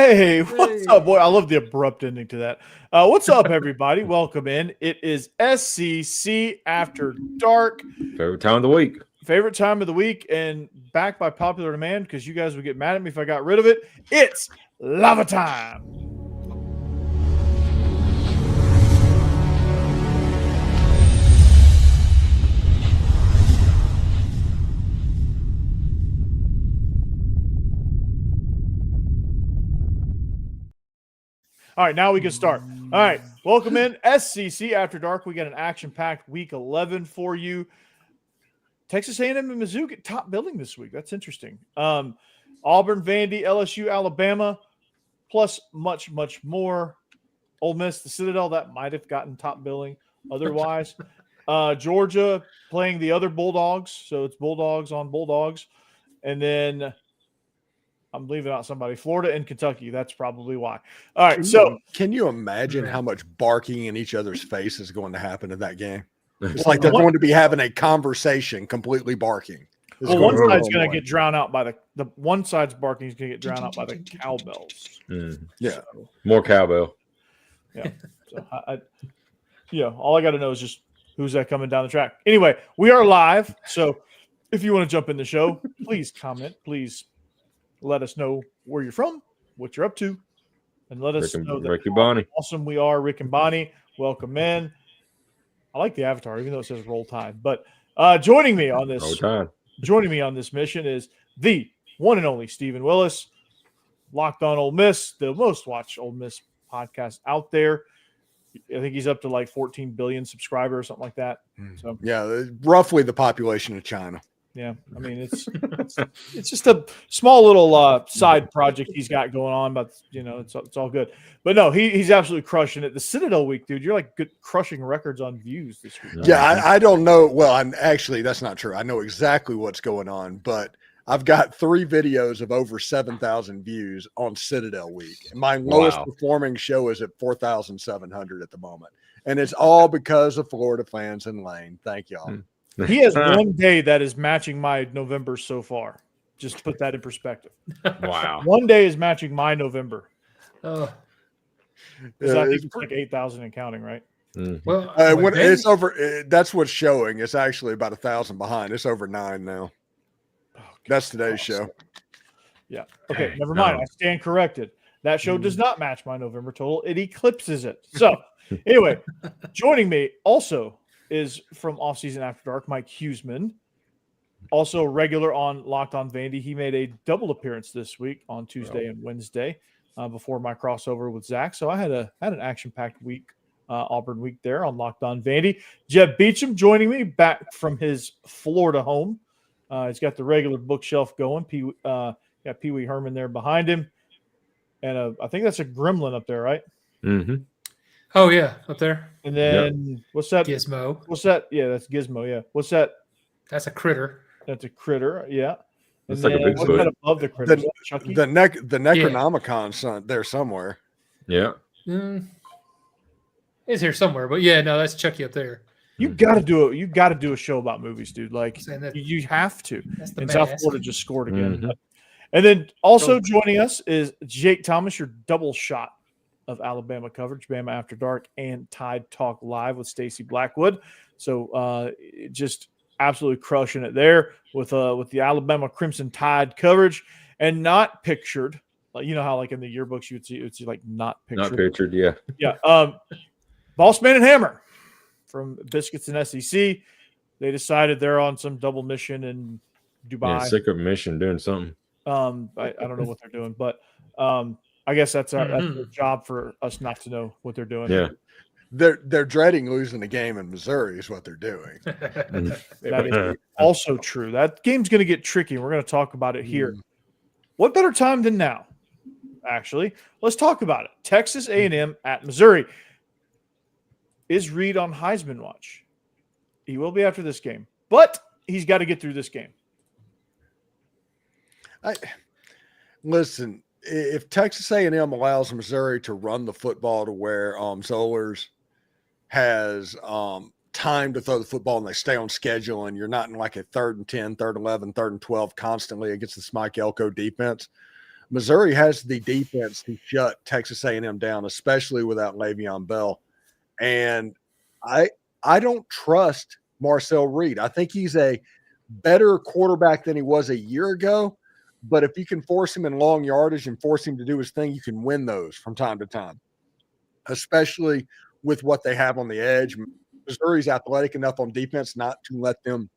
Hey, what's up, boy? I love the abrupt ending to that. What's up, everybody? Welcome in. It is SCC After Dark. Favorite time of the week. Favorite time of the week, and back by popular demand because you guys would get mad at me if I got rid of it. It's lava time. All right, now we can start. All right, welcome in SCC After Dark. We got an action-packed week 11 for you. Texas A&M and Mizzou get top billing this week. That's interesting. Auburn, Vandy, LSU, Alabama, plus much, much more. Ole Miss, the Citadel, that might have gotten top billing otherwise. Georgia playing the other Bulldogs, so it's Bulldogs on Bulldogs. And then I'm leaving out somebody. Florida and Kentucky. That's probably why. All right. So can you imagine how much barking in each other's face is going to happen in that game? It's like they're going to be having a conversation completely barking. Well, one side's going to get drowned out by the one side's barking is going to get drowned out by the cowbells. Yeah. So, more cowbell. Yeah. So all I got to know is just who's that coming down the track. Anyway, we are live. So if you want to jump in the show, please comment. Please let us know where you're from, what you're up to, and let us know that how awesome we are. Rick and Bonnie, welcome in. I like the avatar, even though it says Roll Tide. But joining me on this mission is the one and only Stephen Willis, Locked On Ole Miss, the most watched Ole Miss podcast out there. I think he's up to like 14 billion subscribers or something like that. So yeah, roughly the population of China. Yeah, I mean it's just a small little side project he's got going on, but it's all good. But no, he's absolutely crushing it. The Citadel week, dude, you're like crushing records on views this week. Yeah, I don't know. Well, that's not true. I know exactly what's going on, but I've got 3 videos of over 7,000 views on Citadel week. And my lowest performing show is at 4,700 at the moment, and it's all because of Florida fans and Lane. Thank y'all. He has one day that is matching my November so far. Just to put that in perspective. Wow. One day is matching my November. I think it's like 8,000 and counting, right? Mm-hmm. Well, when it's over, that's what's showing. It's actually about 1,000 behind. It's over 9 now. Oh, that's today's show. Yeah. Okay. Never mind. I stand corrected. That show does not match my November total. It eclipses it. So anyway, joining me also is from Offseason After Dark, Mike Huseman, also regular on Locked On Vandy. He made a double appearance this week on Tuesday and Wednesday before my crossover with Zach. So I had an action-packed week, Auburn week there on Locked On Vandy. Jeb Beecham joining me back from his Florida home. He's got the regular bookshelf going. Got Pee Wee Herman there behind him, and I think that's a gremlin up there, right? Mm-hmm. Oh, yeah, up there. And then what's that? Gizmo. What's that? Yeah, that's Gizmo, yeah. What's that? That's a critter. That's a critter, yeah. It's like a Bigfoot. Above the critter? The Necronomicon there somewhere. Yeah. It's here somewhere, but yeah, no, that's Chucky up there. You got to do it. You got to do a show about movies, dude. Like you have to. And South Florida just scored again. Mm-hmm. And then also joining us is Jake Thomas, your double shot of Alabama coverage, Bama After Dark and Tide Talk Live with Stacey Blackwood. So just absolutely crushing it there with the Alabama Crimson Tide coverage, and not pictured. Like, you know how like in the yearbooks you would see like not pictured. Not pictured, yeah. Yeah. Boss Man and Hammer from Biscuits and SEC. They decided they're on some double mission in Dubai. Yeah, sick of mission doing something. I don't know what they're doing, but I guess that's a job for us not to know what they're doing. Yeah. They're dreading losing the game in Missouri is what they're doing. That is also true. That game's going to get tricky. We're going to talk about it here. What better time than now? Actually, let's talk about it. Texas A&M at Missouri. Is Reed on Heisman watch? He will be after this game, but he's got to get through this game. Listen, if Texas A&M allows Missouri to run the football to where Zollers has time to throw the football and they stay on schedule and you're not in like a 3rd and 10, 3rd and 11, 3rd and 12 constantly against the Mike Elko defense, Missouri has the defense to shut Texas A&M down, especially without Le'Veon Bell. And I don't trust Marcel Reed. I think he's a better quarterback than he was a year ago. But if you can force him in long yardage and force him to do his thing, you can win those from time to time, especially with what they have on the edge. Missouri's athletic enough on defense not to let them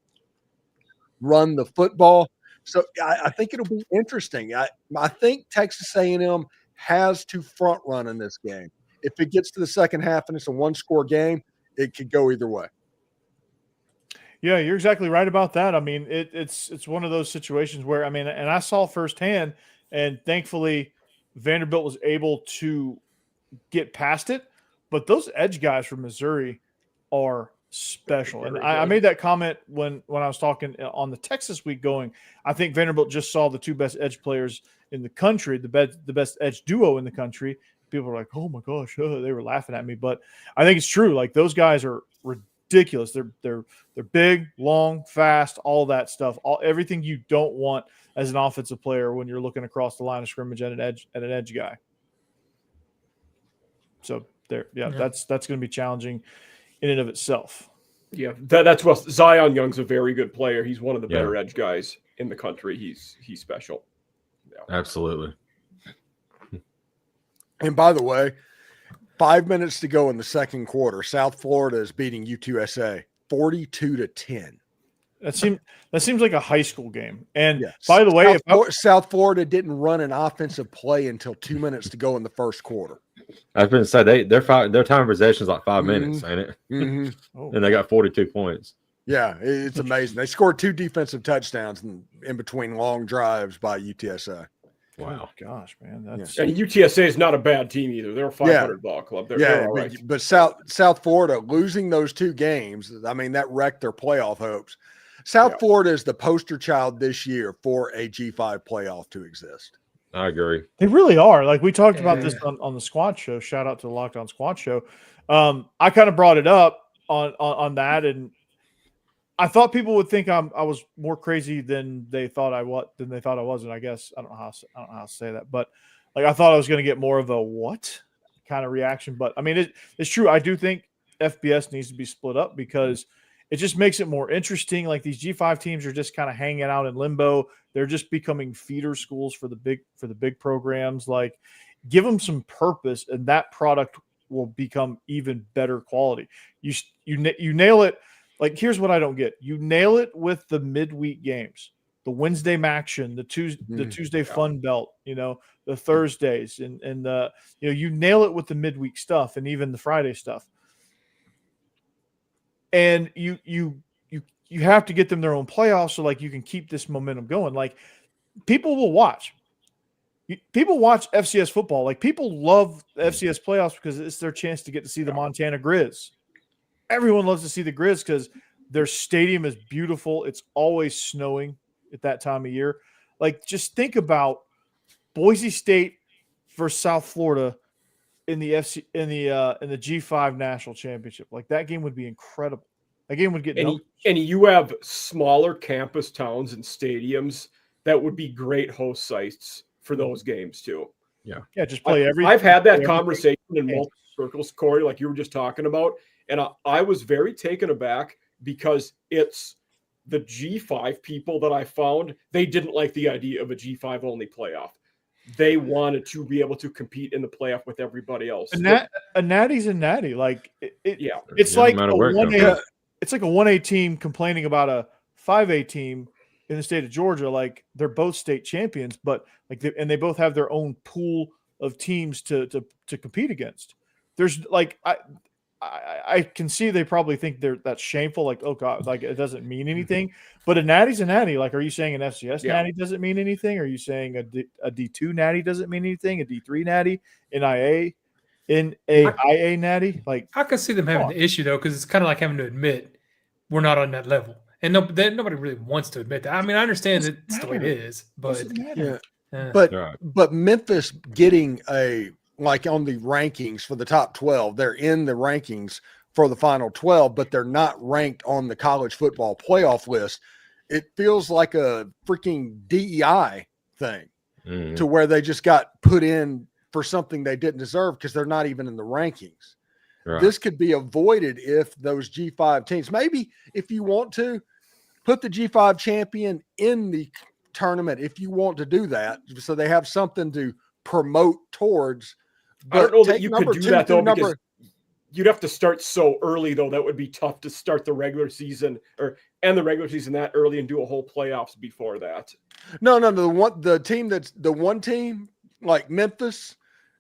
run the football. So I think it'll be interesting. I think Texas A&M has to front run in this game. If it gets to the second half and it's a one-score game, it could go either way. Yeah, you're exactly right about that. I mean, it's one of those situations where, I mean, and I saw firsthand, and thankfully Vanderbilt was able to get past it. But those edge guys from Missouri are special. And I made that comment when I was talking on the Texas week going, I think Vanderbilt just saw the two best edge players in the country, the best edge duo in the country. People were like, oh my gosh, they were laughing at me. But I think it's true. Like, those guys are ridiculous. They're big, long, fast, all that stuff. Everything you don't want as an offensive player when you're looking across the line of scrimmage at an edge guy. So that's going to be challenging in and of itself. Yeah, that's what Zion Young's a very good player. He's one of the better edge guys in the country. He's special. Yeah. Absolutely. And by the way, 5 minutes to go in the second quarter. South Florida is beating UTSA 42-10. That seems like a high school game. And by the way, South Florida didn't run an offensive play until 2 minutes to go in the first quarter. I've been said their time of possession is like 5 minutes, ain't it? Mm-hmm. And they got 42 points. Yeah, it's amazing. They scored 2 defensive touchdowns in between long drives by UTSA. Wow, gosh, man, and UTSA is not a bad team either. They're a 500 ball club. They're all right. But South Florida losing those 2 games, I mean, that wrecked their playoff hopes. South Florida is the poster child this year for a G5 playoff to exist. I agree. They really are. Like, we talked about this on the Squad Show. Shout out to the Lockdown Squad Show. I kind of brought it up on that, and I thought people would think I was more crazy than they thought I wasn't. I guess I don't know how to say that, but like, I thought I was going to get more of a what kind of reaction. But I mean, it's true. I do think FBS needs to be split up because it just makes it more interesting. Like, these G5 teams are just kind of hanging out in limbo. They're just becoming feeder schools for the big programs. Like, give them some purpose, and that product will become even better quality. You nail it. Like, here's what I don't get. You nail it with the midweek games, the Wednesday Maction, the Tuesday Fun Belt, the Thursdays, and the you nail it with the midweek stuff and even the Friday stuff. And you have to get them their own playoffs so, like, you can keep this momentum going. Like, people will watch. People watch FCS football. Like, people love the FCS playoffs because it's their chance to get to see the Montana Grizz. Everyone loves to see the Grizz because their stadium is beautiful. It's always snowing at that time of year. Like, just think about Boise State versus South Florida in the G5 National Championship. Like, that game would be incredible. That game would get and you have smaller campus towns and stadiums that would be great host sites for those games too. Yeah, just play every. I've had that conversation in multiple circles, Corey, like you were just talking about. And I was very taken aback because it's the G5 people that I found, they didn't like the idea of a G5 only playoff. They wanted to be able to compete in the playoff with everybody else. A natty's a natty. Like, it's like a 1A. It's like a 1A team complaining about a 5A team in the state of Georgia. Like, they're both state champions, but like, they both have their own pool of teams to compete against. There's like, I can see they probably think that's shameful. Like, oh God, like, it doesn't mean anything. But a natty's a natty. Like, are you saying an FCS natty doesn't mean anything? Are you saying a D2 natty doesn't mean anything? A D3 natty, IA natty? Like, I can see them having the issue though, because it's kind of like having to admit we're not on that level, and nobody really wants to admit that. I mean, I understand that's the way it is, but but Memphis getting like on the rankings for the top 12, they're in the rankings for the final 12, but they're not ranked on the college football playoff list. It feels like a freaking DEI thing. Mhm. to where they just got put in for something they didn't deserve because they're not even in the rankings. Right. This could be avoided if those G5 teams, maybe if you want to put the G5 champion in the tournament, if you want to do that, so they have something to promote towards. I don't know that take you number could do two that though, through because you'd have to start so early though. That would be tough to start the regular season or end the regular season that early and do a whole playoffs before that. No, the team that's the one team like Memphis,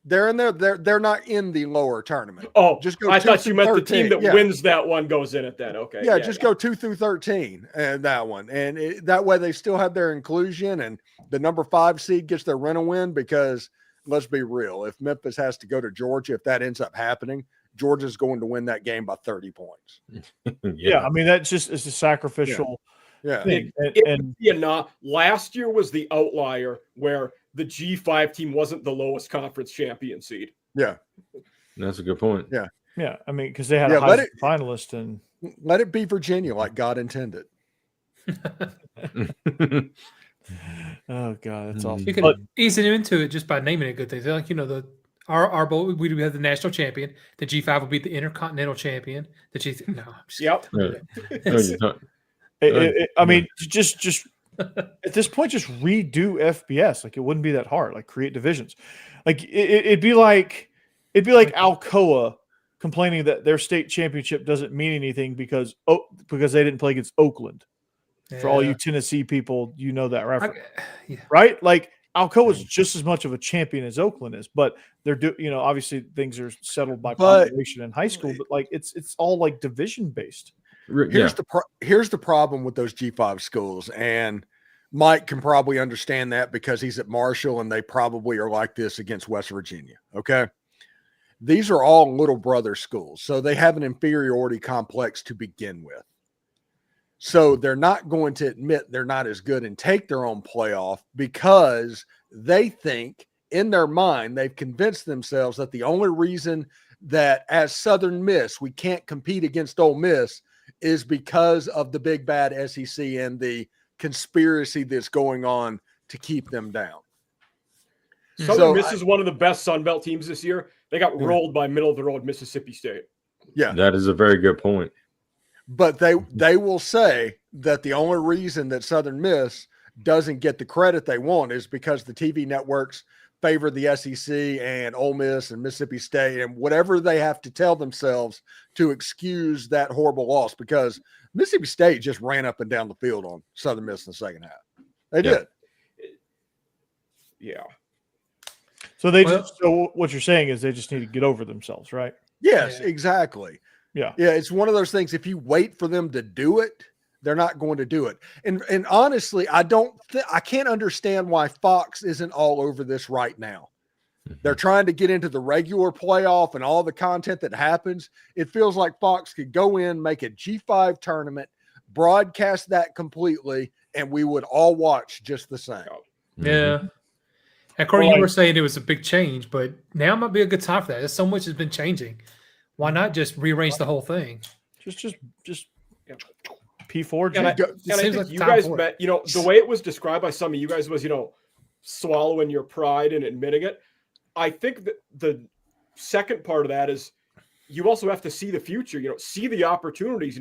they're in there. They're not in the lower tournament. Oh, Just go I 2 thought through you meant the 13. team that Yeah. wins that one goes in it then. Okay. Yeah, just go 2 through 13 and that one. And that way they still have their inclusion and the number 5 seed gets their rent a win because let's be real. If Memphis has to go to Georgia, if that ends up happening, Georgia's going to win that game by 30 points. Yeah, I mean that's just it's a sacrificial Yeah. thing. Last year was the outlier where the G5 team wasn't the lowest conference champion seed. Yeah. That's a good point. Yeah. Yeah, I mean because they had Yeah, a let Heisman it- finalist and Let it be Virginia like God intended. oh god, that's awful. You can But ease it into it just by naming it good things. Like, our bowl, we have the national champion. The G5 will be the intercontinental champion. The G, no, I'm just Yep. No, kidding. you're not- I mean, just at this point, just redo FBS. Like it wouldn't be that hard. Like create divisions. Like it'd be like Alcoa complaining that their state championship doesn't mean anything because they didn't play against Oakland. For all you Yeah. Tennessee people, you know that reference, Yeah. right? Like Alcoa is just as much of a champion as Oakland is, but they're obviously things are settled by But- population in high school, but like it's all like division based. Here's the problem with those G5 schools, and Mike can probably understand that because he's at Marshall and they probably are like this against West Virginia. Okay. These are all little brother schools, so they have an inferiority complex to begin with. So they're not going to admit they're not as good and take their own playoff because they think in their mind, they've convinced themselves that the only reason that as Southern Miss, we can't compete against Ole Miss is because of the big bad SEC and the conspiracy that's going on to keep them down. Southern Miss is one of the best Sun Belt teams this year. They got rolled by middle of the road Mississippi State. Yeah. That is a very good point. But they will say that the only reason that Southern Miss doesn't get the credit they want is because the TV networks favor the SEC and Ole Miss and Mississippi State and whatever they have to tell themselves to excuse that horrible loss, because Mississippi State just ran up and down the field on Southern Miss in the second half. They did. Yeah. So so what you're saying is they just need to get over themselves, right? Yes, Yeah. exactly. Yeah. Yeah, it's one of those things. If you wait for them to do it, they're not going to do it. And honestly, I can't understand why Fox isn't all over this right now. They're trying to get into the regular playoff and all the content that happens. It feels like Fox could go in, make a G5 tournament, broadcast that completely, and we would all watch just the same. Yeah. And Corey, you were saying it was a big change, but now might be a good time for that. There's so much has been changing. Why not just rearrange the whole thing? Just P4G. And I seems think like the you time guys for it. met, the way it was described by some of you guys was, swallowing your pride and admitting it. I think that the second part of that is you also have to see the future, see the opportunities.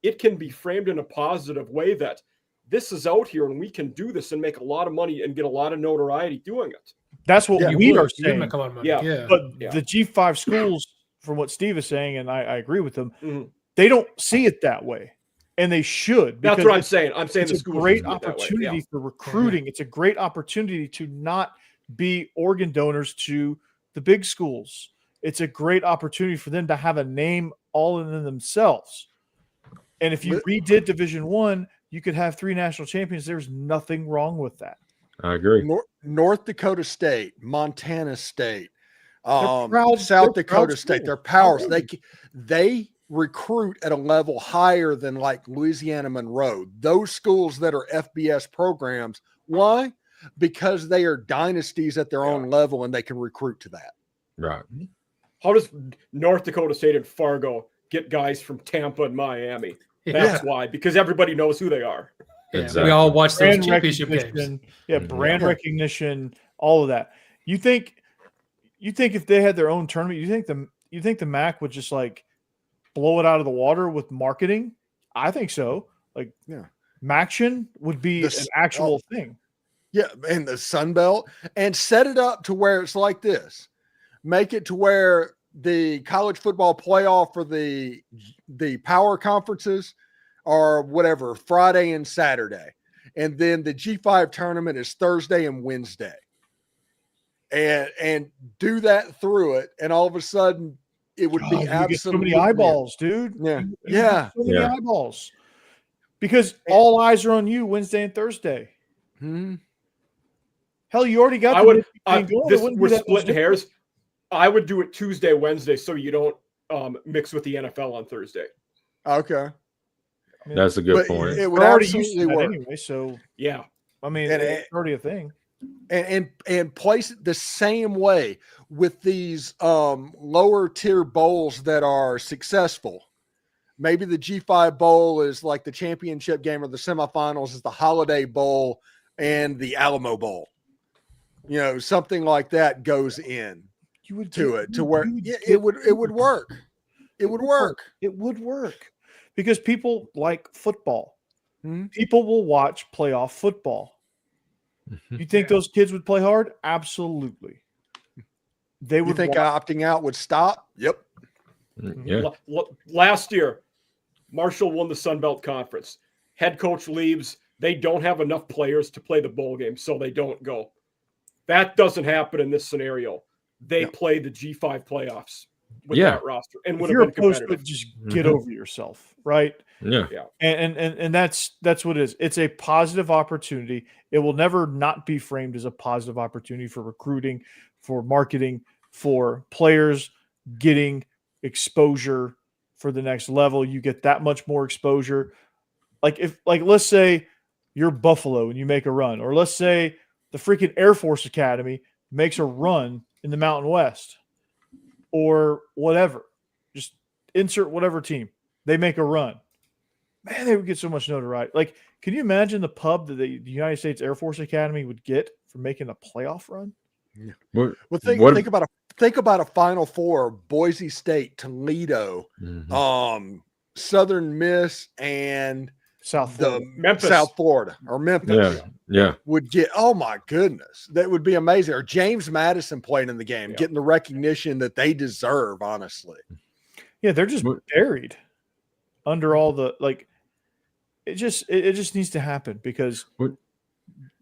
It can be framed in a positive way that this is out here and we can do this and make a lot of money and get a lot of notoriety doing it. That's what Yeah, we are You would saying. make a lot of money. Yeah. Yeah. But Yeah. the G5 schools, from what Steve is saying, and I agree with him, Mhm. they don't see it that way. And they should. That's because what I'm saying. I'm saying it's the a schools great should do it that way. opportunity Yeah. for recruiting. It's a great opportunity to not be organ donors to the big schools. It's a great opportunity for them to have a name all in themselves. And if you redid Division One, you could have 3 national champions. There's nothing wrong with that. I agree. North Dakota State, Montana State, proud- South they're Dakota proud State. schools. They're powers. They recruit at a level higher than like Louisiana Monroe. Those schools that are FBS programs. Why? Because they are dynasties at their own level and they can recruit to that. Right. How does North Dakota State and Fargo get guys from Tampa and Miami? That's why, because everybody knows who they are. Yeah, Exactly. we all watch those Brand championship games. recognition, yeah, Mhm. brand Yeah. recognition, all of that. You think if they had their own tournament, you think the MAC would just like blow it out of the water with marketing? I think so. Like, Yeah. Maction would be The an actual thing. Yeah, and the Sun Belt, and set it up to where it's like this. Make it to where the college football playoff for the power conferences are whatever Friday and Saturday, and then the G5 tournament is Thursday and Wednesday, and do that through it, and all of a sudden it would Oh, be you get so absolutely many eyeballs, dude. Yeah. You get Yeah. so many Yeah. eyeballs because all eyes are on you Wednesday and Thursday. Hmm. Hell, you already got I the would. mid-15 going. It This wouldn't be we're that much splitting different. hairs. I would do it Tuesday, Wednesday, so you don't mix with the NFL on Thursday. Okay, I mean, That's a good but point. it would we're already used absolutely to that work. anyway. So Yeah, I mean, And it's already a thing. And place it the same way with these lower tier bowls that are successful. Maybe the G5 bowl is like the championship game, or the semifinals is the Holiday Bowl and the Alamo Bowl. You know, something like that goes in You would to get- it to where you would yeah, get- it would work. It would work. It would work because people like football. Hmm? People will watch playoff football. You think those kids would play hard? Absolutely. They You would. think opting out would stop? Yep. Yeah. Last year, Marshall won the Sun Belt Conference. Head coach leaves. They don't have enough players to play the bowl game, so they don't go. That doesn't happen in this scenario. They play the G5 playoffs with Yeah. that roster and if would you're have been opposed to competitive. it, just get Mhm. over yourself, right? Yeah. And that's what it is. It's a positive opportunity. It will never not be framed as a positive opportunity for recruiting, for marketing, for players getting exposure for the next level. You get that much more exposure. Like let's say you're Buffalo and you make a run, or let's say the freaking Air Force Academy makes a run in the Mountain West, or whatever. Just insert whatever team. They make a run. Man, they would get so much notoriety. Like, can you imagine the pub that the United States Air Force Academy would get for making a playoff run? What, Well, think what- about a Final Four: Boise State, Toledo, Mhm. Southern Miss, and South the Florida. Memphis. South Florida or Memphis Yeah. Yeah. would get. Oh my goodness, that would be amazing. Or James Madison playing in the game, Yeah. getting the recognition that they deserve. Honestly, Yeah, they're just What- buried under all the like. It just needs to happen because What-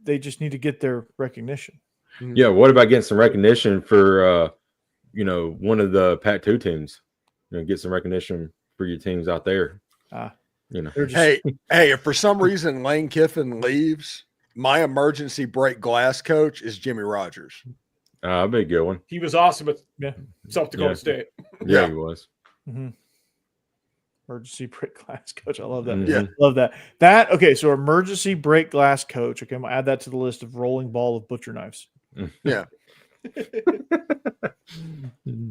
they just need to get their recognition. Yeah. What about getting some recognition for one of the Pac-2 teams? Get some recognition for your teams out there. They're just hey, if for some reason Lane Kiffin leaves, my emergency break glass coach is Jimmy Rogers. That'd be a good one. He was awesome at Yeah. South Dakota Yeah. State. Yeah, Yeah. he was. emergency break glass coach. I love that. Mhm. Yeah. Love that. Okay, so emergency break glass coach. Okay, I'm gonna add that to the list of rolling ball of butcher knives. Yeah.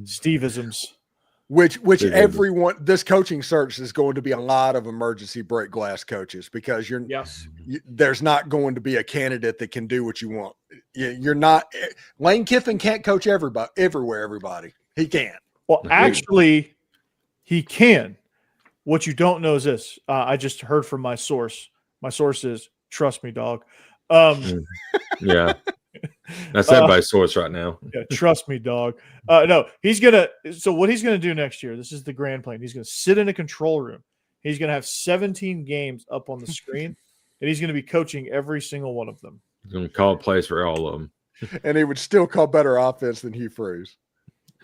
Steve-isms. Which Big old- everyone, this coaching search is going to be a lot of emergency break glass coaches, because Yes. there's not going to be a candidate that can do what you want. You're not. Lane Kiffin can't coach everybody everywhere. Everybody he can't. Well, Agreed. actually, he can. What you don't know is this. I just heard from my source. My source is, trust me, dog. Yeah. That's everybody's source right now. Yeah, trust me, dog. No, he's gonna. So what he's gonna do next year? This is the grand plan. He's gonna sit in a control room. He's gonna have 17 games up on the screen, and he's gonna be coaching every single one of them. He's going to call plays for all of them. And he would still call better offense than Hugh Freeze.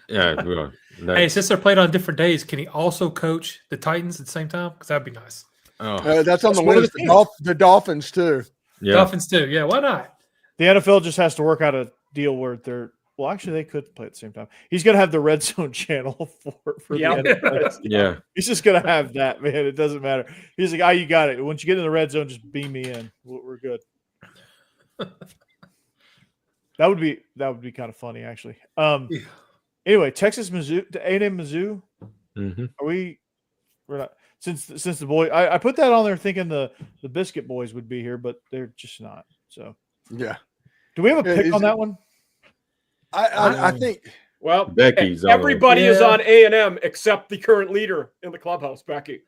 Yeah. Well, Hey, since they're played on different days, can he also coach the Titans at the same time? Because that'd be nice. That's on That's the one of list. the teams. The Dolphins too. yeah. Dolphins too. Yeah, why not? The NFL just has to work out a deal where they're. Well, actually, they could play at the same time. He's gonna have the red zone channel for Yeah. the NFL. Yeah. He's just gonna have that, man. It doesn't matter. He's like, you got it. Once you get in the red zone, just beam me in. We're good. That would be kind of funny, actually. Anyway, Texas, Mizzou, A&M, Mizzou. Mhm. We're not. since the boy, I put that on there thinking the Biscuit Boys would be here, but they're just not. So, Yeah. do we have a Yeah, pick is on it- that one? I think Well, Becky's on everybody is Yeah. on A&M except the current leader in the clubhouse, Becky.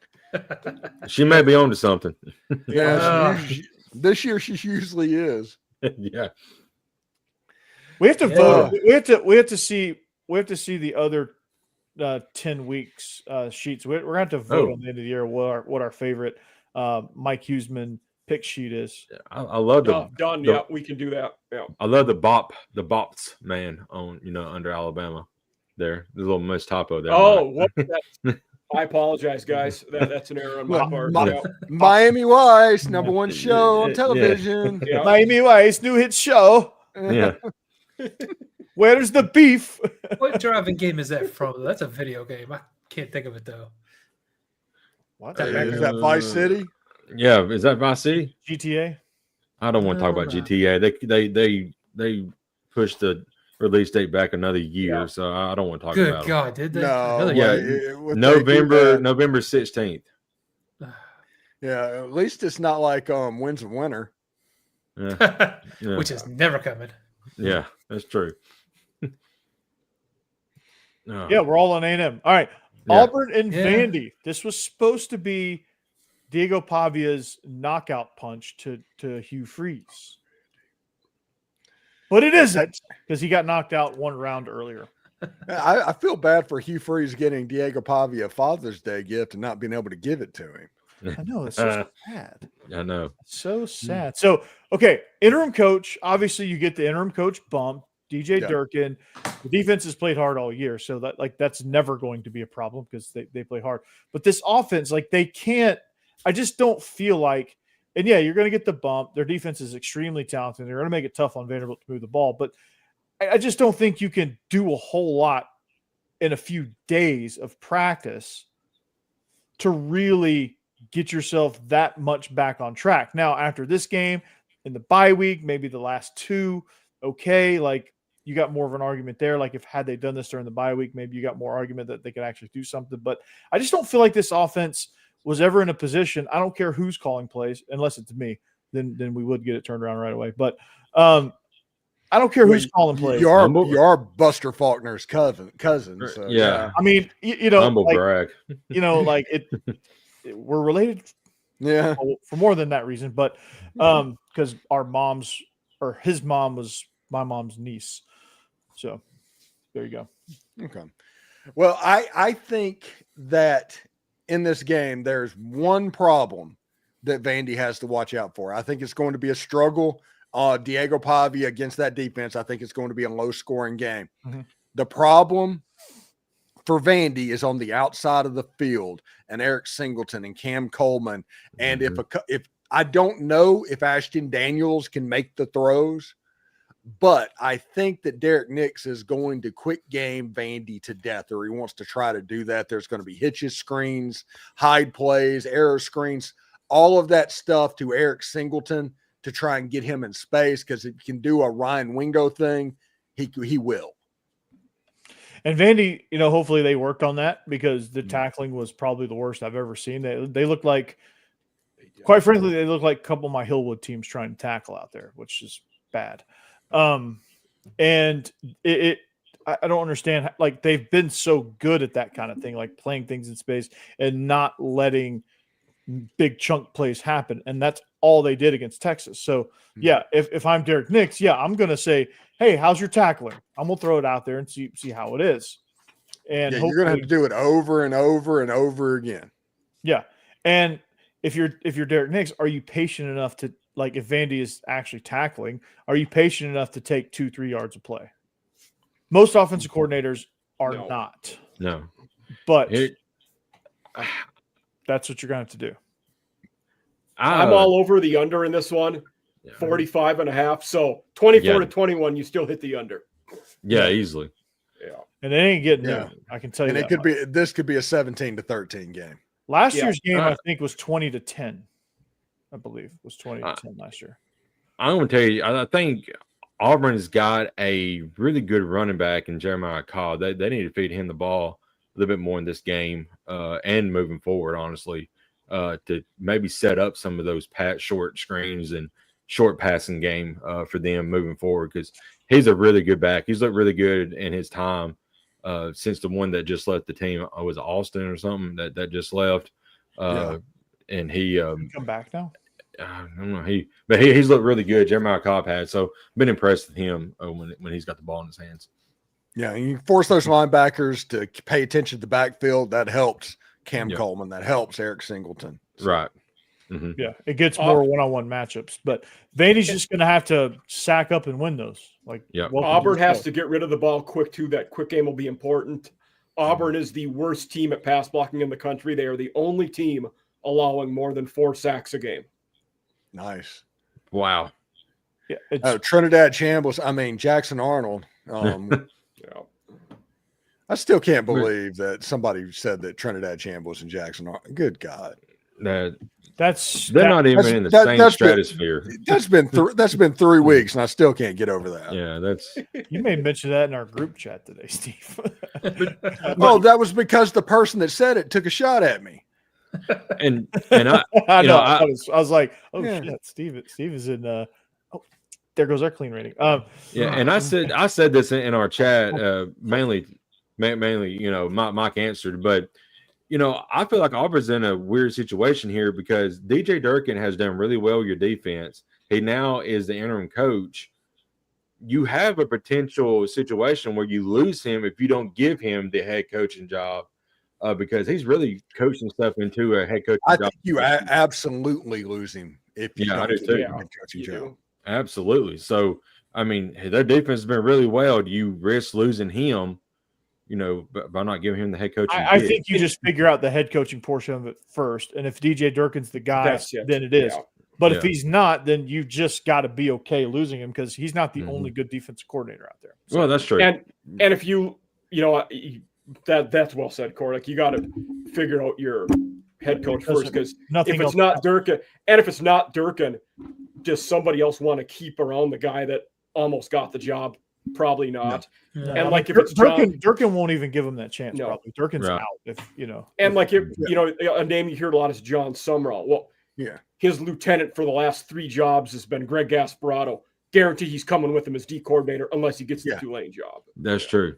She may be on to something. yeah, this year she usually is. Yeah. We have to Yeah. vote. We have to see the other 10 weeks sheets. We're gonna have to vote Oh. on the end of the year what our favorite Mike Huseman pick sheet is. I love the Done. the- Yeah, we can do that. Yeah. I love the bops man on under Alabama. There, there's a little missed typo there. Oh, what? I apologize, guys. That's an error on my Look, part. my- Yeah. Miami Vice, number one show on Yeah. television. Yeah. Miami Vice new hit show. Yeah. Where's the beef? What driving game is that from? That's a video game. I can't think of it though. What? That Is that Vice City? Yeah, is that Vice City? GTA? I don't want to talk about No. GTA. They pushed the release date back another year, Yeah. so I don't want to talk Good about God, did they? No. Really? Yeah. If it. they do that- November 16th. Yeah, at least it's not like Winds of Winter. Yeah, yeah, Which is never coming. yeah, that's true. Oh, Yeah, we're all on A&M. All right. Yeah. Auburn and Yeah. Vandy. This was supposed to be Diego Pavia's knockout punch to Hugh Freeze. But it isn't because he got knocked out one round earlier. I feel bad for Hugh Freeze getting Diego Pavia a Father's Day gift and not being able to give it to him. I know. It's so sad. I know. So sad. So, okay, interim coach. Obviously, you get the interim coach bump. DJ Yeah. Durkin. The defense has played hard all year, so that's never going to be a problem because they play hard. But this offense, they can't. I just don't feel like. And yeah, you're going to get the bump. Their defense is extremely talented. They're going to make it tough on Vanderbilt to move the ball, but I just don't think you can do a whole lot in a few days of practice to really get yourself that much back on track. Now, after this game, in the bye week, maybe the last two, okay, you got more of an argument there. If had they done this during the bye week, maybe you got more argument that they could actually do something. But I just don't feel like this offense was ever in a position. I don't care who's calling plays, unless it's me, then we would get it turned around right away. But I don't care who's calling plays. You are Humble- Buster Faulkner's cousin. So, Yeah. I mean, Humble brag. we're related Yeah. for more than that reason, but because our moms or his mom was my mom's niece. So there you go. Okay. Well, I think that in this game, there's one problem that Vandy has to watch out for. I think it's going to be a struggle. Diego Pavia against that defense, I think it's going to be a low-scoring game. Mhm. The problem for Vandy is on the outside of the field, and Eric Singleton and Cam Coleman. And if I don't know if Ashton Daniels can make the throws, but I think that Derek Nix is going to quick game Vandy to death, or he wants to try to do that. There's going to be hitches screens, hide plays, error screens, all of that stuff to Eric Singleton to try and get him in space, because if he can do a Ryan Wingo thing, he will. And Vandy, hopefully they worked on that because the tackling was probably the worst I've ever seen. They look like, quite frankly, they look like a couple of my Hillwood teams trying to tackle out there, which is bad. And I don't understand. They've been so good at that kind of thing, like playing things in space and not letting big chunk plays happen. And that's all they did against Texas. So yeah, if I'm Derek Nix, yeah, I'm going to say, hey, how's your tackling? I'm going to throw it out there and see how it is. And Yeah, you're going to have to do it over and over and over again. Yeah. And if you're Derek Nix, are you patient enough to, if Vandy is actually tackling, are you patient enough to take 2-3 yards of play? Most offensive coordinators are No. not, No. but It- that's what you're going to have to do. I'm all over the under in this one, 45 and a half. So 24 to 21, you still hit the under. Yeah, easily. Yeah. And it ain't getting Yeah. there. I can tell you And that it could much. this could be a 17-13 game. Last Yeah. year's game, Uh, I think, was 20-10. I believe was 20-10 last year. I'm going to tell you, I think Auburn's got a really good running back in Jeremiah Cobb. They need to feed him the ball. little bit more in this game and moving forward, honestly, to maybe set up some of those short screens and short passing game for them moving forward, because he's a really good back. He's looked really good in his time since the one that just left the team. Was it Austin or something that just left? And he come back now. I don't know. He's looked really good. Jeremiah Cobb has, so been impressed with him when he's got the ball in his hands. Yeah, and you force those linebackers to pay attention to the backfield. That helps Cam Coleman. That helps Eric Singleton. So. Right. Mm-hmm. Yeah, it gets more one-on-one matchups, but Vandy's just going to have to sack up and win those. Like, Auburn has to get rid of the ball quick too. That quick game will be important. Auburn is the worst team at pass blocking in the country. They are the only team allowing more than 4 sacks a game. Nice. Wow. Yeah, Trinidad Chambliss. I mean Jackson Arnold. I still can't believe that somebody said that Trinidad Chambliss and Jackson Arnold. Good God. They're not even in the same stratosphere. That's been 3 weeks, and I still can't get over that. Yeah, that's. You may mention that in our group chat today, Steve. That was because the person that said it took a shot at me. And I I was like, oh shit, Steve is in. There goes our clean rating. And I said this in our chat, mainly, Mike answered, but. I feel like Auburn's in a weird situation here because DJ Durkin has done really well with your defense. He now is the interim coach. You have a potential situation where you lose him if you don't give him the head coaching job because he's really coaching stuff into a head coaching job. I think you absolutely lose him if you don't give him a head coaching job. Absolutely. So, I mean, their defense has been really well. Do you risk losing him? By not giving him the head coaching. I think you just figure out the head coaching portion of it first. And if DJ Durkin's the guy, then it is. Yeah. But if he's not, then you just got to be okay losing him because he's not the only good defensive coordinator out there. So, well, that's true. And if that's well said, Corey. Like you got to figure out your head coach first because if it's not Durkin, and if it's not Durkin, does somebody else want to keep around the guy that almost got the job? Probably not. No. And like if it's Durkin won't even give him that chance. No. Probably Durkin's out. If And a name you hear a lot is John Sumrall. Well, his lieutenant for the last 3 jobs has been Greg Gasparotto. Guarantee he's coming with him as D coordinator unless he gets the Tulane job. That's true.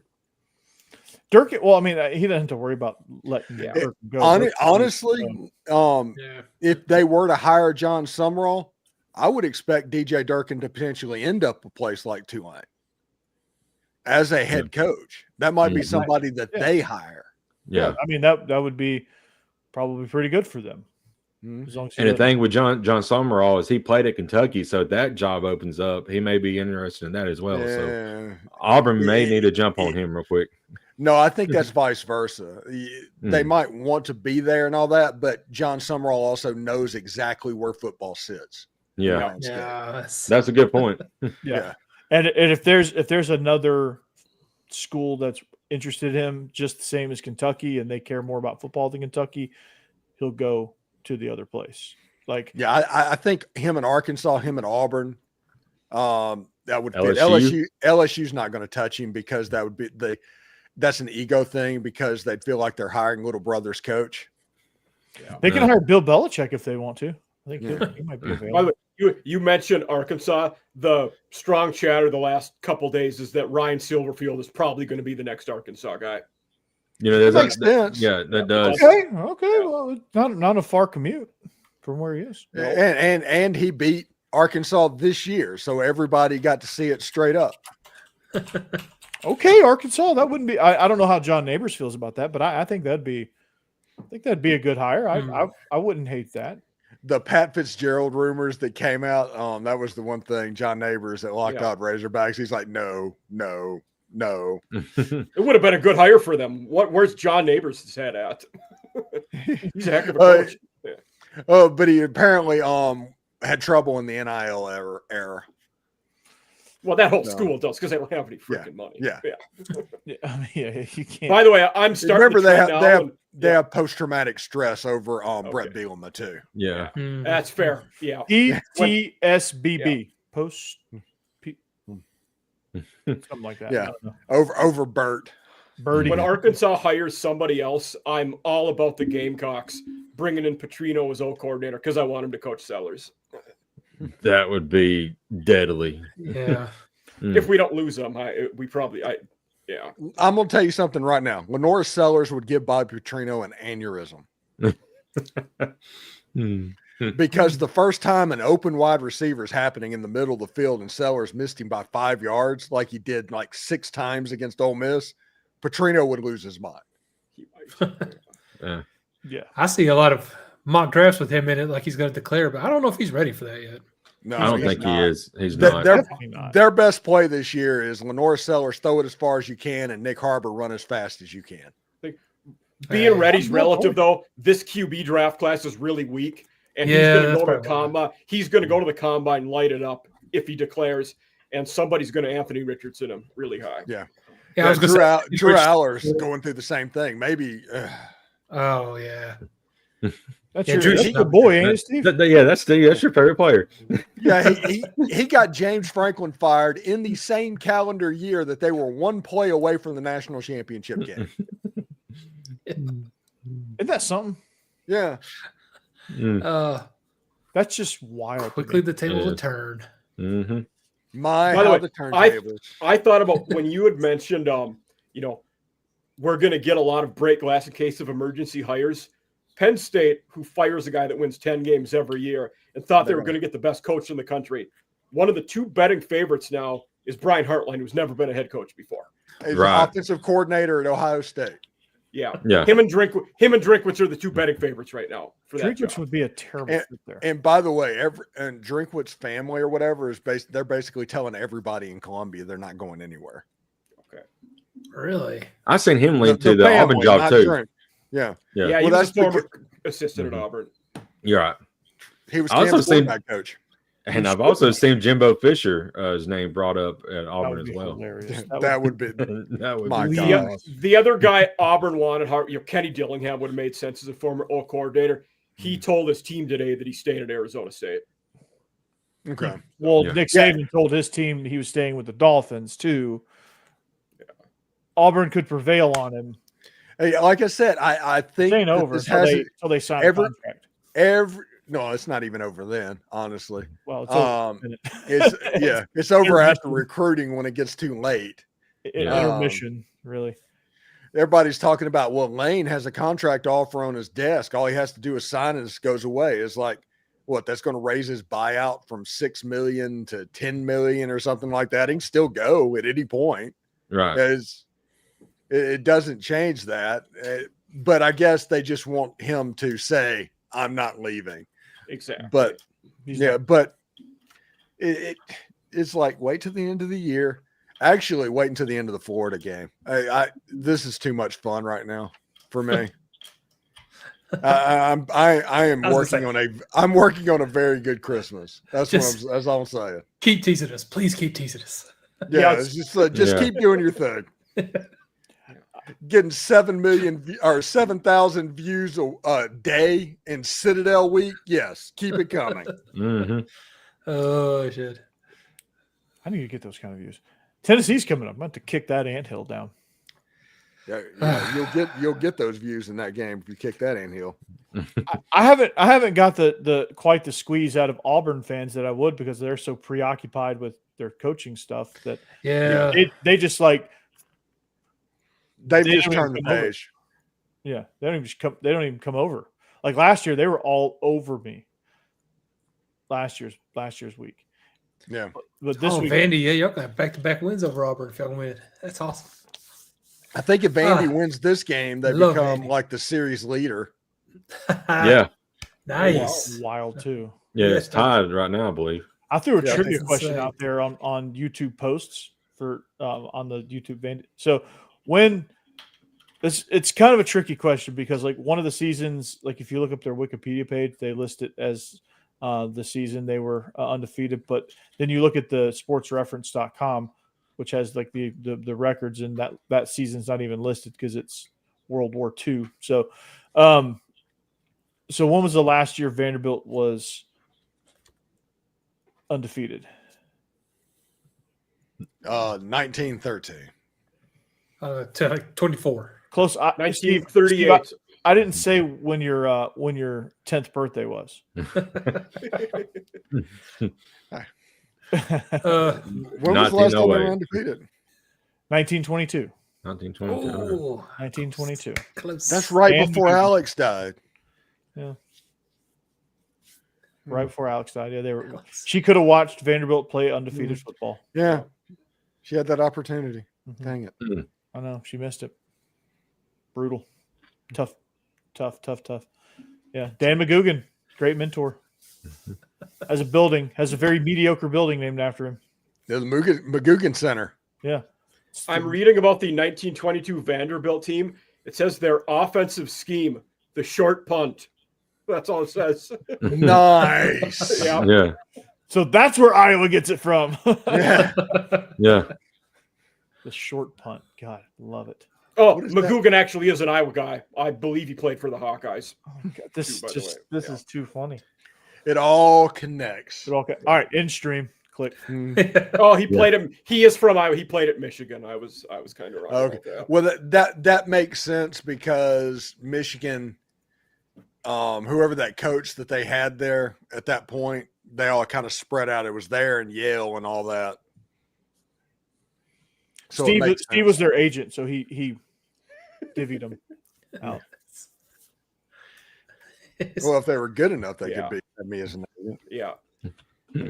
Durkin. Well, I mean, he doesn't have to worry about letting Durkin go. Honestly, if they were to hire John Sumrall, I would expect DJ Durkin to potentially end up a place like Tulane. As a head coach, that might be somebody that they hire. Yeah, I mean that would be probably pretty good for them. As long as the thing with John Sumrall is he played at Kentucky, so that job opens up. He may be interested in that as well. So Auburn may need to jump on him real quick. No, I think that's vice versa. They might want to be there and all that, but John Sumrall also knows exactly where football sits. Yeah, that's a good point. Yeah. And if there's another school that's interested in him, just the same as Kentucky, and they care more about football than Kentucky, he'll go to the other place. I think him in Arkansas, him in Auburn, that would fit. LSU's not going to touch him because that would be that's an ego thing because they'd feel like they're hiring little brother's coach. Yeah. They can hire Bill Belichick if they want to. I think he might be available. By the way, you mentioned Arkansas. The strong chatter the last couple days is that Ryan Silverfield is probably going to be the next Arkansas guy. That makes sense. Yeah, that does. Okay. Well, not a far commute from where he is. And he beat Arkansas this year, so everybody got to see it straight up. Okay, Arkansas. That wouldn't be. I don't know how John Neighbors feels about that, but I think that'd be a good hire. I wouldn't hate that. The Pat Fitzgerald rumors that came out, that was the one thing. John Neighbors at Locked On Razorbacks, he's like, no. It would have been a good hire for them. Where's John Neighbors' head at? He's a heck of a coach. But he apparently had trouble in the NIL era. Well, that whole school does because they don't have any freaking money. Yeah. You can't. By the way, I'm starting. Remember, they have post-traumatic stress over Brett Bielema too. Yeah, that's fair. Yeah, PTSBB post something like that. Yeah, over Bert. Birdie. When Arkansas hires somebody else, I'm all about the Gamecocks bringing in Petrino as O coordinator because I want him to coach Sellers. That would be deadly. Yeah. If we don't lose them, yeah. I'm gonna tell you something right now. Lenora Sellers would give Bob Petrino an aneurysm because the first time an open wide receiver is happening in the middle of the field and Sellers missed him by 5 yards, like he did like 6 times against Ole Miss, Petrino would lose his mind. Yeah. I see a lot of mock drafts with him in it, like he's going to declare, but I don't know if he's ready for that yet. No, I don't he's think not. he is. He's Th- not. Their, Definitely not. their best play this year is Lenora Sellers throw it as far as you can and Nick Harbor run as fast as you can. Being Hey, ready's I'm relative, though. This QB draft class is really weak, and Yeah, he's going to that's go to the probably why. combine. He's going to go to the combine, light it up if he declares, and somebody's going to Anthony Richardson him really high. Yeah, I was going Drew, to Al- say. Drew Aller's going through the same thing. Maybe Oh, yeah. That's Yeah, your, Drew's that's not- your boy, ain't it, Steve? Yeah, that's your favorite player. yeah, he got James Franklin fired in the same calendar year that they were one play away from the national championship game. Isn't that something? Yeah. That's just wild. to Quickly me. the tables Yeah. will turn. Mm-hmm. My By the how way, the turntables. I thought about when you had mentioned, we're going to get a lot of break glass in case of emergency hires. Penn State, who fires a guy that wins 10 games every year and thought they were going to get the best coach in the country. One of the 2 betting favorites now is Brian Hartline, who's never been a head coach before. He's Right. an offensive coordinator at Ohio State. Yeah. Yeah. Him and Drinkwitz are the 2 betting favorites right now for that Drinkwitz job. would be a terrible fit there. And by the way, and Drinkwitz's family or whatever they're basically telling everybody in Columbia they're not going anywhere. Really? I seen him lean to the family, Auburn job not too. Drink. Yeah. Yeah. Yeah, Well, he was that's a former assistant Mhm. at Auburn. You're right. He was I also Cam's seen- quarterback coach. And I've also seen Jimbo Fisher, his name brought up at That Auburn would as be well. hilarious. That would be That would My be God. The other guy Auburn wanted, Kenny Dillingham would have made sense as a former O coordinator. He told his team today that he's staying at Arizona State. okay. Well, Yeah. Nick Yeah. Saban told his team he was staying with the Dolphins too. Auburn could prevail on him. Hey, like I said, I think It ain't that over this until has they sign every- a contract. no, it's not even over then, honestly. Well, it's over It's over after recruiting when it gets too late. intermission, really. Everybody's talking about, well, Lane has a contract offer on his desk. All he has to do is sign it, it goes away. It's like, what, that's going to raise his buyout from $6 million to $10 million or something like that. He can still go at any point. right. It doesn't change that. But I guess they just want him to say, I'm not leaving. Exactly. But He's yeah, but it's like, wait till the end of the year. Actually, wait until the end of the Florida game. This is too much fun right now for me. I am I was working gonna on I'm working on a very good Christmas. That's Just- that's all I'm saying. Keep teasing us. Please keep teasing us. Yeah, Yeah, it's just Yeah. keep doing your thing. Getting 7,000 views a day in Citadel week. Yes, keep it coming. Mm-hmm. Oh, shit. I need to get those kind of views. Tennessee's coming up. I'm about to kick that anthill down. Yeah, you'll get those views in that game if you kick that anthill. I haven't got the quite the squeeze out of Auburn fans that I would because they're so preoccupied with their coaching stuff that Yeah. they just like They've They just don't even turned the come over. page. yeah they don't even come over. Like last year they were all over me. Last year's week, Yeah. but this week Vandy, yeah, y'all gonna have back-to-back wins over Auburn if y'all win. That's awesome. I think if Vandy wins this game, they Love become Vandy. like the series leader. Yeah. Nice. wild too. Yeah. Yeah. It's tied right now, I believe. I threw a Yeah, trivia that's question insane. out there on YouTube posts for on the YouTube Vandy. So when it's kind of a tricky question because like one of the seasons, like if you look up their Wikipedia page, they list it as the season they were undefeated, but then you look at the sportsreference.com, which has like the records, and that season's not even listed because it's World War II. So so when was the last year Vanderbilt was undefeated? 1913. To like 24. Close. Steve, 1938. I didn't say when your 10th birthday was. When was the last time they were undefeated? 1922. 1922. 1922. Close. That's right And before McGugin. Alex died. Right before Alex died. Yeah, they were. She could have watched Vanderbilt play undefeated football. Yeah. She had that opportunity. Mhm. Dang it. I know she missed it. Brutal, tough. Yeah, Dan McGugin, great mentor. Has a very mediocre building named after him. There's the McGugin Center. Yeah, I'm reading about the 1922 Vanderbilt team. It says their offensive scheme, the short punt. That's all it says. Nice. Yeah. Yeah. so that's where Iowa gets it from. Yeah. Yeah. The short punt. God, love it. Oh, What is that? McGugin actually is an Iowa guy. I believe he played for the Hawkeyes. Oh my God, this By the just way, this yeah. is too funny. It all connects. All right, in stream. Click. Oh, he played him. He is from Iowa. He played at Michigan. I was kind of wrong. Okay. About that. Well, that makes sense because Michigan, whoever that coach that they had there at that point, they all kind of spread out. It was there and Yale and all that. So it makes Steve sense. was their agent, so he divvied them out. Well, if they were good enough, they Yeah. could be me as an agent. Yeah.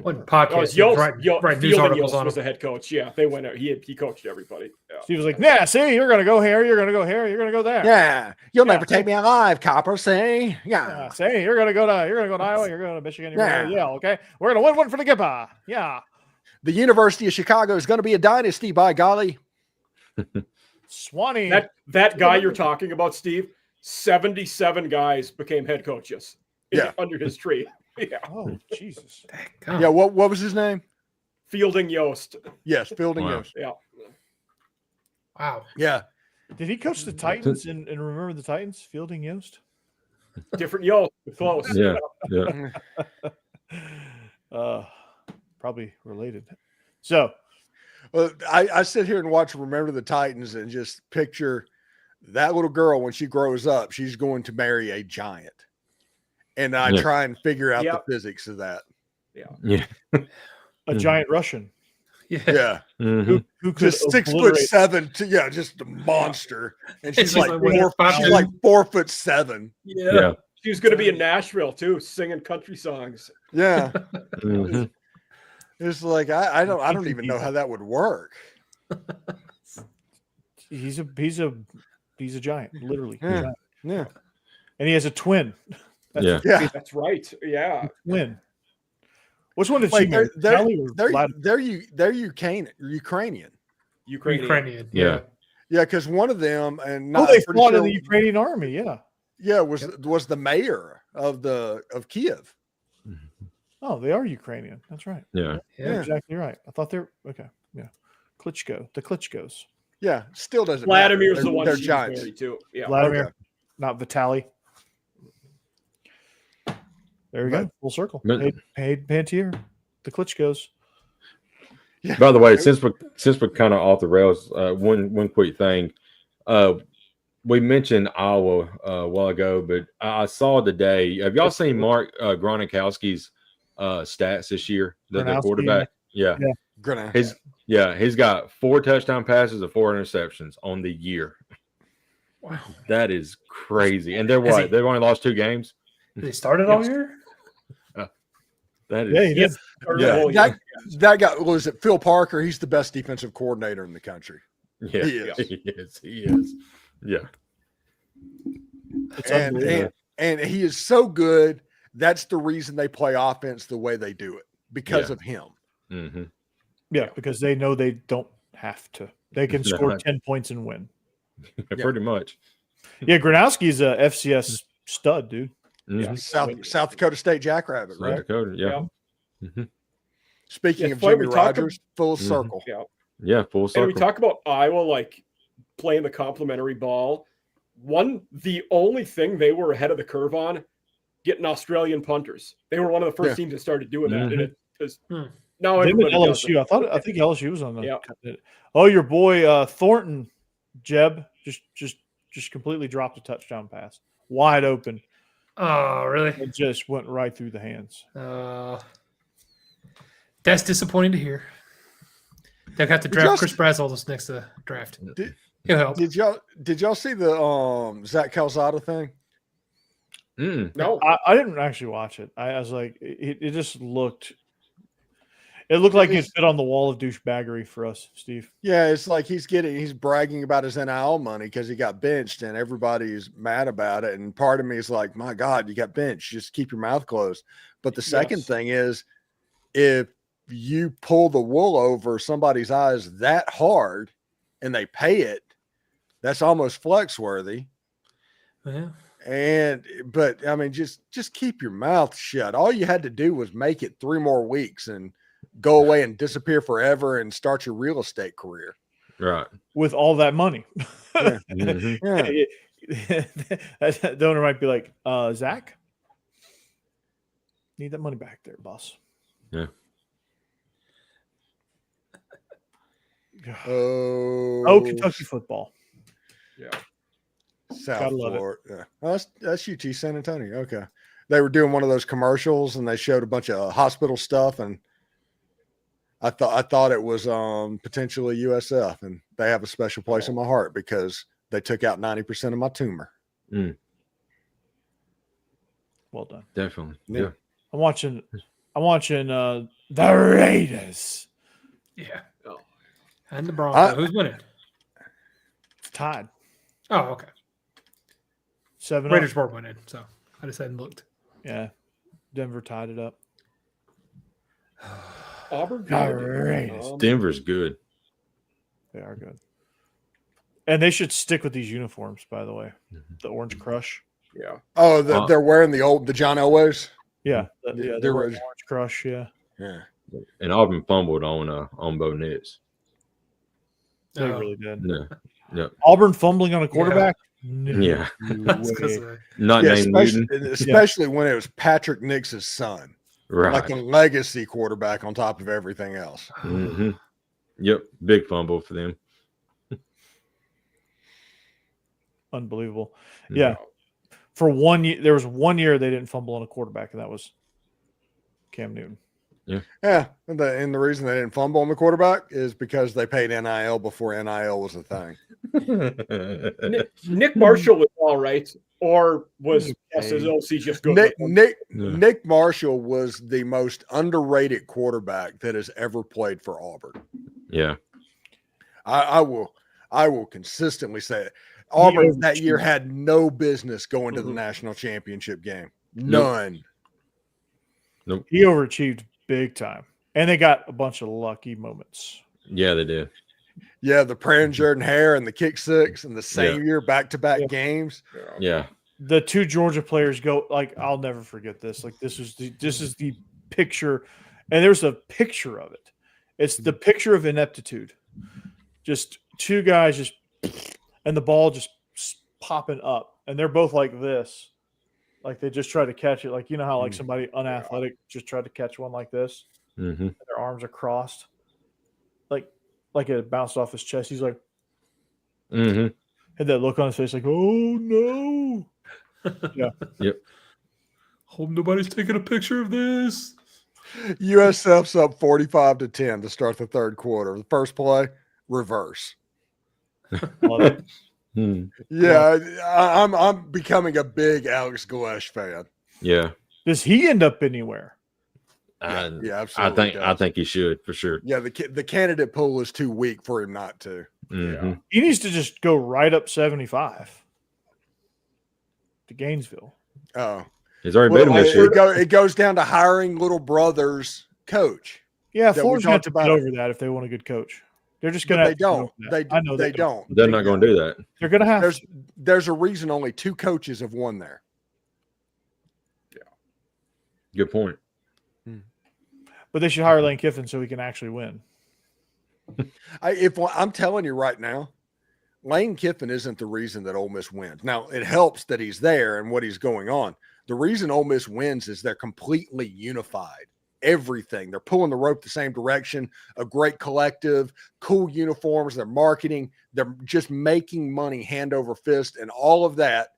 One Oh, podcast. Yost, Write news Fielding articles Yost on was him. the head coach. Yeah, they went out. He coached everybody. Yeah. Steve was like, "Yeah, see, you're gonna go here. You're gonna go here. You're gonna go there. Yeah, you'll Yeah. never take me alive, copper. See, Yeah, see, you're gonna go to Iowa. You're going to Michigan. You're going to Yeah. Yale. Okay, we're gonna win one for the Gippa. Yeah, The University of Chicago is going to be a dynasty, by golly. Swanee. That guy you're talking about, Steve, 77 guys became head coaches. Yeah. Under his tree. Yeah. Oh Jesus! God. Yeah, what was his name? Fielding Yost. Yes, Fielding Wow. Yost. Yeah. Wow. Yeah, Did he coach the Titans and remember the Titans? Fielding Yost. Different Yost. Close. Yeah. Yeah. Probably related. So well, I sit here and watch Remember the Titans and just picture that little girl when she grows up. She's going to marry a giant, and I Yeah. try and figure out Yep. the physics of that. Yeah. a giant Russian Yeah. Yeah, Mhm. who could just 6'7", just a monster, and she's She's like like, what, 4'7". Yeah. Yeah. She was going to be in Nashville, too, singing country songs. Yeah, Mhm. it's like I don't even know how that would work. he's a giant, literally. Yeah. Giant. Yeah, And he has a twin. Yeah. yeah. That's right. Yeah. Twin. Which one did Like she marry? Kelly or Vladimir? they're Ukrainian. Ukrainian. Ukrainian. Yeah. Yeah, because one of them and Oh, not, they I'm pretty fought in sure- the Ukrainian army. Yeah. Yeah, was the mayor of Kiev. Oh, they are Ukrainian. That's right. Yeah. You're Yeah. exactly right. I thought they're okay. Yeah. Klitschko. The Klitschkos. Yeah, still doesn't Vladimir's matter. the one They're she was giants. married to. Yeah. Vladimir, Okay. not Vitali. There we go. But- Full circle. but- Paid Pantier. The Klitschkos. By the way, since we're kind of off the rails, one quick thing. We mentioned Iowa a while ago, but I saw today. Have y'all seen Mark Gronkowski's stats this year? The Gronkowski, quarterback. Yeah. Gonna He's got 4 touchdown passes and 4 interceptions on the year. Wow. That is crazy. And they're Has what? he- They've only lost 2 games. They started all year? That is Yeah, he did. Yes. Yeah. Oh, yeah. that guy was it Phil Parker? He's the best defensive coordinator in the country. yeah, He is. He is. Yeah. It's And, unbelievable. and he is so good. That's the reason they play offense the way they do it, because Yeah. of him. Mm-hmm. Yeah, because they know they don't have to. They can No. score 10 points and win. Pretty much. Yeah, Gronowski's a FCS stud, dude. Mhm. South Dakota State Jackrabbit, South right? Dakota. Yeah. Speaking Yeah, of before we Jimmy talk Rogers, full Mhm. circle. Yeah. Yeah. Full And circle. we talk about Iowa like playing the complimentary ball. The only thing they were ahead of the curve on, getting Australian punters. They were one of the first Yeah. teams that started doing that. And it is Hmm. now Them everybody and does LSU. it. I think LSU was on the. Yeah. Oh, your boy Thornton Jeb just completely dropped a touchdown pass, wide open. Oh, really? It just went right through the hands. That's disappointing to hear. They'll have to draft Chris Brazzell this next draft. He'll help. Did y'all see the Zach Calzada thing? No, I didn't actually watch it. I was like, it just looked. It looked like it fit on the wall of douchebaggery for us, Steve. Yeah, it's like he's bragging about his NIL money because he got benched and everybody's mad about it. And part of me is like, my God, you got benched. Just keep your mouth closed. But the second thing is, if you pull the wool over somebody's eyes that hard and they pay it, that's almost flex worthy. Yeah. But I mean, just keep your mouth shut. All you had to do was make it 3 more weeks and go away and disappear forever and start your real estate career. Right. With all that money. Yeah. Mhm. The owner might be like, Zach, need that money back there, boss. Yeah. Oh, Kentucky football. yeah. South Gotta love it. Florida. Yeah. Oh, that's UT San Antonio. Okay. They were doing one of those commercials and they showed a bunch of hospital stuff, and I thought it was potentially USF, and they have a special place in my heart because they took out 90% of my tumor. Well done. Definitely. Yeah. Yeah. I'm watching the Raiders. Yeah. Oh. And the Broncos. Who's winning? It's tied. Oh, okay. 7-0. Raiders were winning, so I just hadn't looked. Yeah. Denver tied it up. Auburn. Raiders. Denver's good. They are good. And they should stick with these uniforms, by the way. The Orange Crush. Yeah. Oh, they're wearing the John Elways. Yeah. They're They're Orange. Orange Crush, yeah. Yeah. And Auburn fumbled on Bo Nix. They Oh. really did. Yeah. Yeah. Auburn fumbling on a quarterback? No Yeah. That's 'cause way. of Not Yeah, named Newton. especially when it was Patrick Nix's son, Right. like a legacy quarterback on top of everything else. Hmm. Yep. Big fumble for them. Unbelievable. Mhm. Yeah. For 1 year, there was 1 year they didn't fumble on a quarterback, and that was Cam Newton. Yeah, and the reason they didn't fumble on the quarterback is because they paid NIL before NIL was a thing. Nick Marshall was all right, or was SSLC just good? Nick Marshall was the most underrated quarterback that has ever played for Auburn. Yeah. I will consistently say it. Auburn that year had no business going to the national championship game. None. Nope. He overachieved big time. And they got a bunch of lucky moments. Yeah, they did. Yeah, the Pran Jordan Hare and the kick six in the same year, back-to-back games. Yeah. The 2 Georgia players go, like, I'll never forget this. Like, this is the picture, and there's a picture of it. It's the picture of ineptitude. Just 2 guys just, and the ball just popping up, and they're both like this. Like, they just try to catch it. Like, you know how, like, somebody unathletic just tried to catch one like this? Mm-hmm. And their arms are crossed. Like it bounced off his chest. He's like, Mm-hmm. had that look on his face, like, oh, no. Yeah. Yep. Hope nobody's taking a picture of this. USF's up 45-10 to start the third quarter. The first play, reverse. Love it. Yeah, I'm becoming a big Alex Galesh fan. Yeah. Does he end up anywhere? Yeah, absolutely. I think he should for sure. Yeah, the candidate pool is too weak for him not to. Mm-hmm. He needs to just go right up 75 to Gainesville. Oh, He's already beat him this year. it goes down to hiring little brother's coach. Yeah, That we Florida's going talked to get about. over that if they want a good coach. They're just going But to. they don't. I know They don't. They're not going to do that. They're going to have. There's a reason only 2 coaches have won there. Good point. But they should hire Lane Kiffin so he can actually win. I'm telling you right now, Lane Kiffin isn't the reason that Ole Miss wins. Now, it helps that he's there and what he's going on. The reason Ole Miss wins is they're completely unified. everything. They're pulling the rope the same direction, a great collective, cool uniforms, they're marketing, they're just making money hand over fist, and all of that.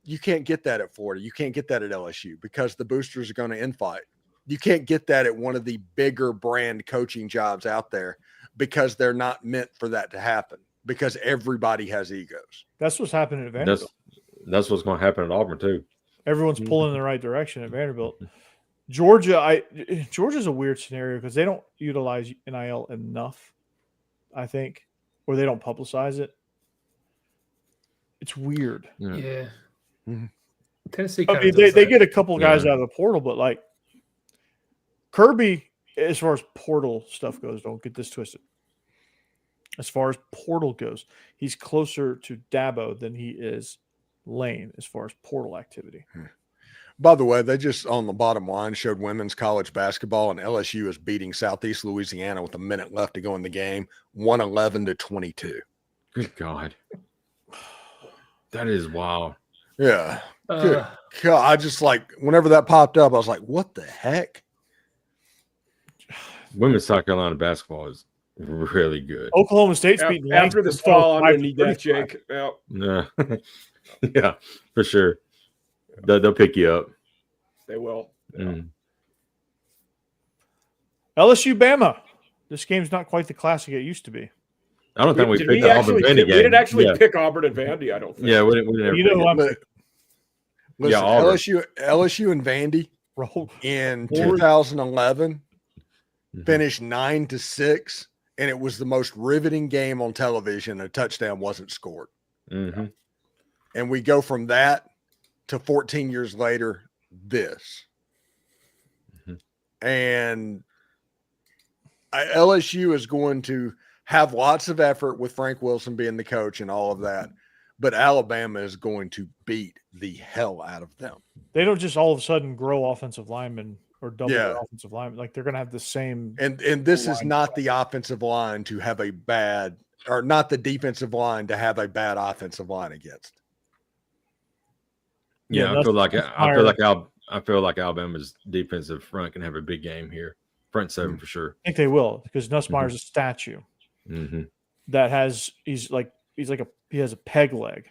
You can't get that at Florida. You can't get that at LSU because the boosters are going to infight. You can't get that at one of the bigger brand coaching jobs out there because they're not meant for that to happen because everybody has egos. That's what's happening at Vanderbilt. That's what's going to happen at Auburn too. Everyone's pulling in the right direction at Vanderbilt. Georgia's a weird scenario because they don't utilize NIL enough, I think, or they don't publicize it. It's weird. Yeah. Mm-hmm. Tennessee. I mean, they get a couple guys out of the portal, but like Kirby, as far as portal stuff goes, don't get this twisted. As far as portal goes, he's closer to Dabo than he is Lane as far as portal activity. By the way, they just on the bottom line showed women's college basketball, and LSU is beating Southeast Louisiana with a minute left to go in the game, 111-22. Good God. That is wild. Yeah. Good God. I just like, whenever that popped up, I was like, what the heck? Women's South Carolina basketball is really good. Oklahoma State's beating After this fall, I'm going to need that, Jake. Yeah. Yeah. Yeah, for sure. They'll pick you up. They will. Yeah. Mm. LSU Bama. This game's not quite the classic it used to be. I don't think we Did picked we the Auburn actually Vandy pick, game. we didn't actually Yeah. pick Auburn and Vandy, I don't think. Yeah, we didn't You know who I'm Listen, Auburn. LSU and Vandy roll. in Forward. 2011 Mhm. finished 9-6, and it was the most riveting game on television. A touchdown wasn't scored. Mhm. And we go from that to 14 years later, this. Mhm. And LSU is going to have lots of effort with Frank Wilson being the coach and all of that. But Alabama is going to beat the hell out of them. They don't just all of a sudden grow offensive linemen or double Yeah. their offensive linemen. Like they're going to have the same. And this is line. not the offensive line to have a bad, or not the defensive line to have a bad offensive line against. Yeah, Yeah, I feel like that's I feel like Alabama's defensive front can have a big game here. Front seven for sure. I think they will because Nussmeier's a statue Mm-hmm. that has he has a peg leg.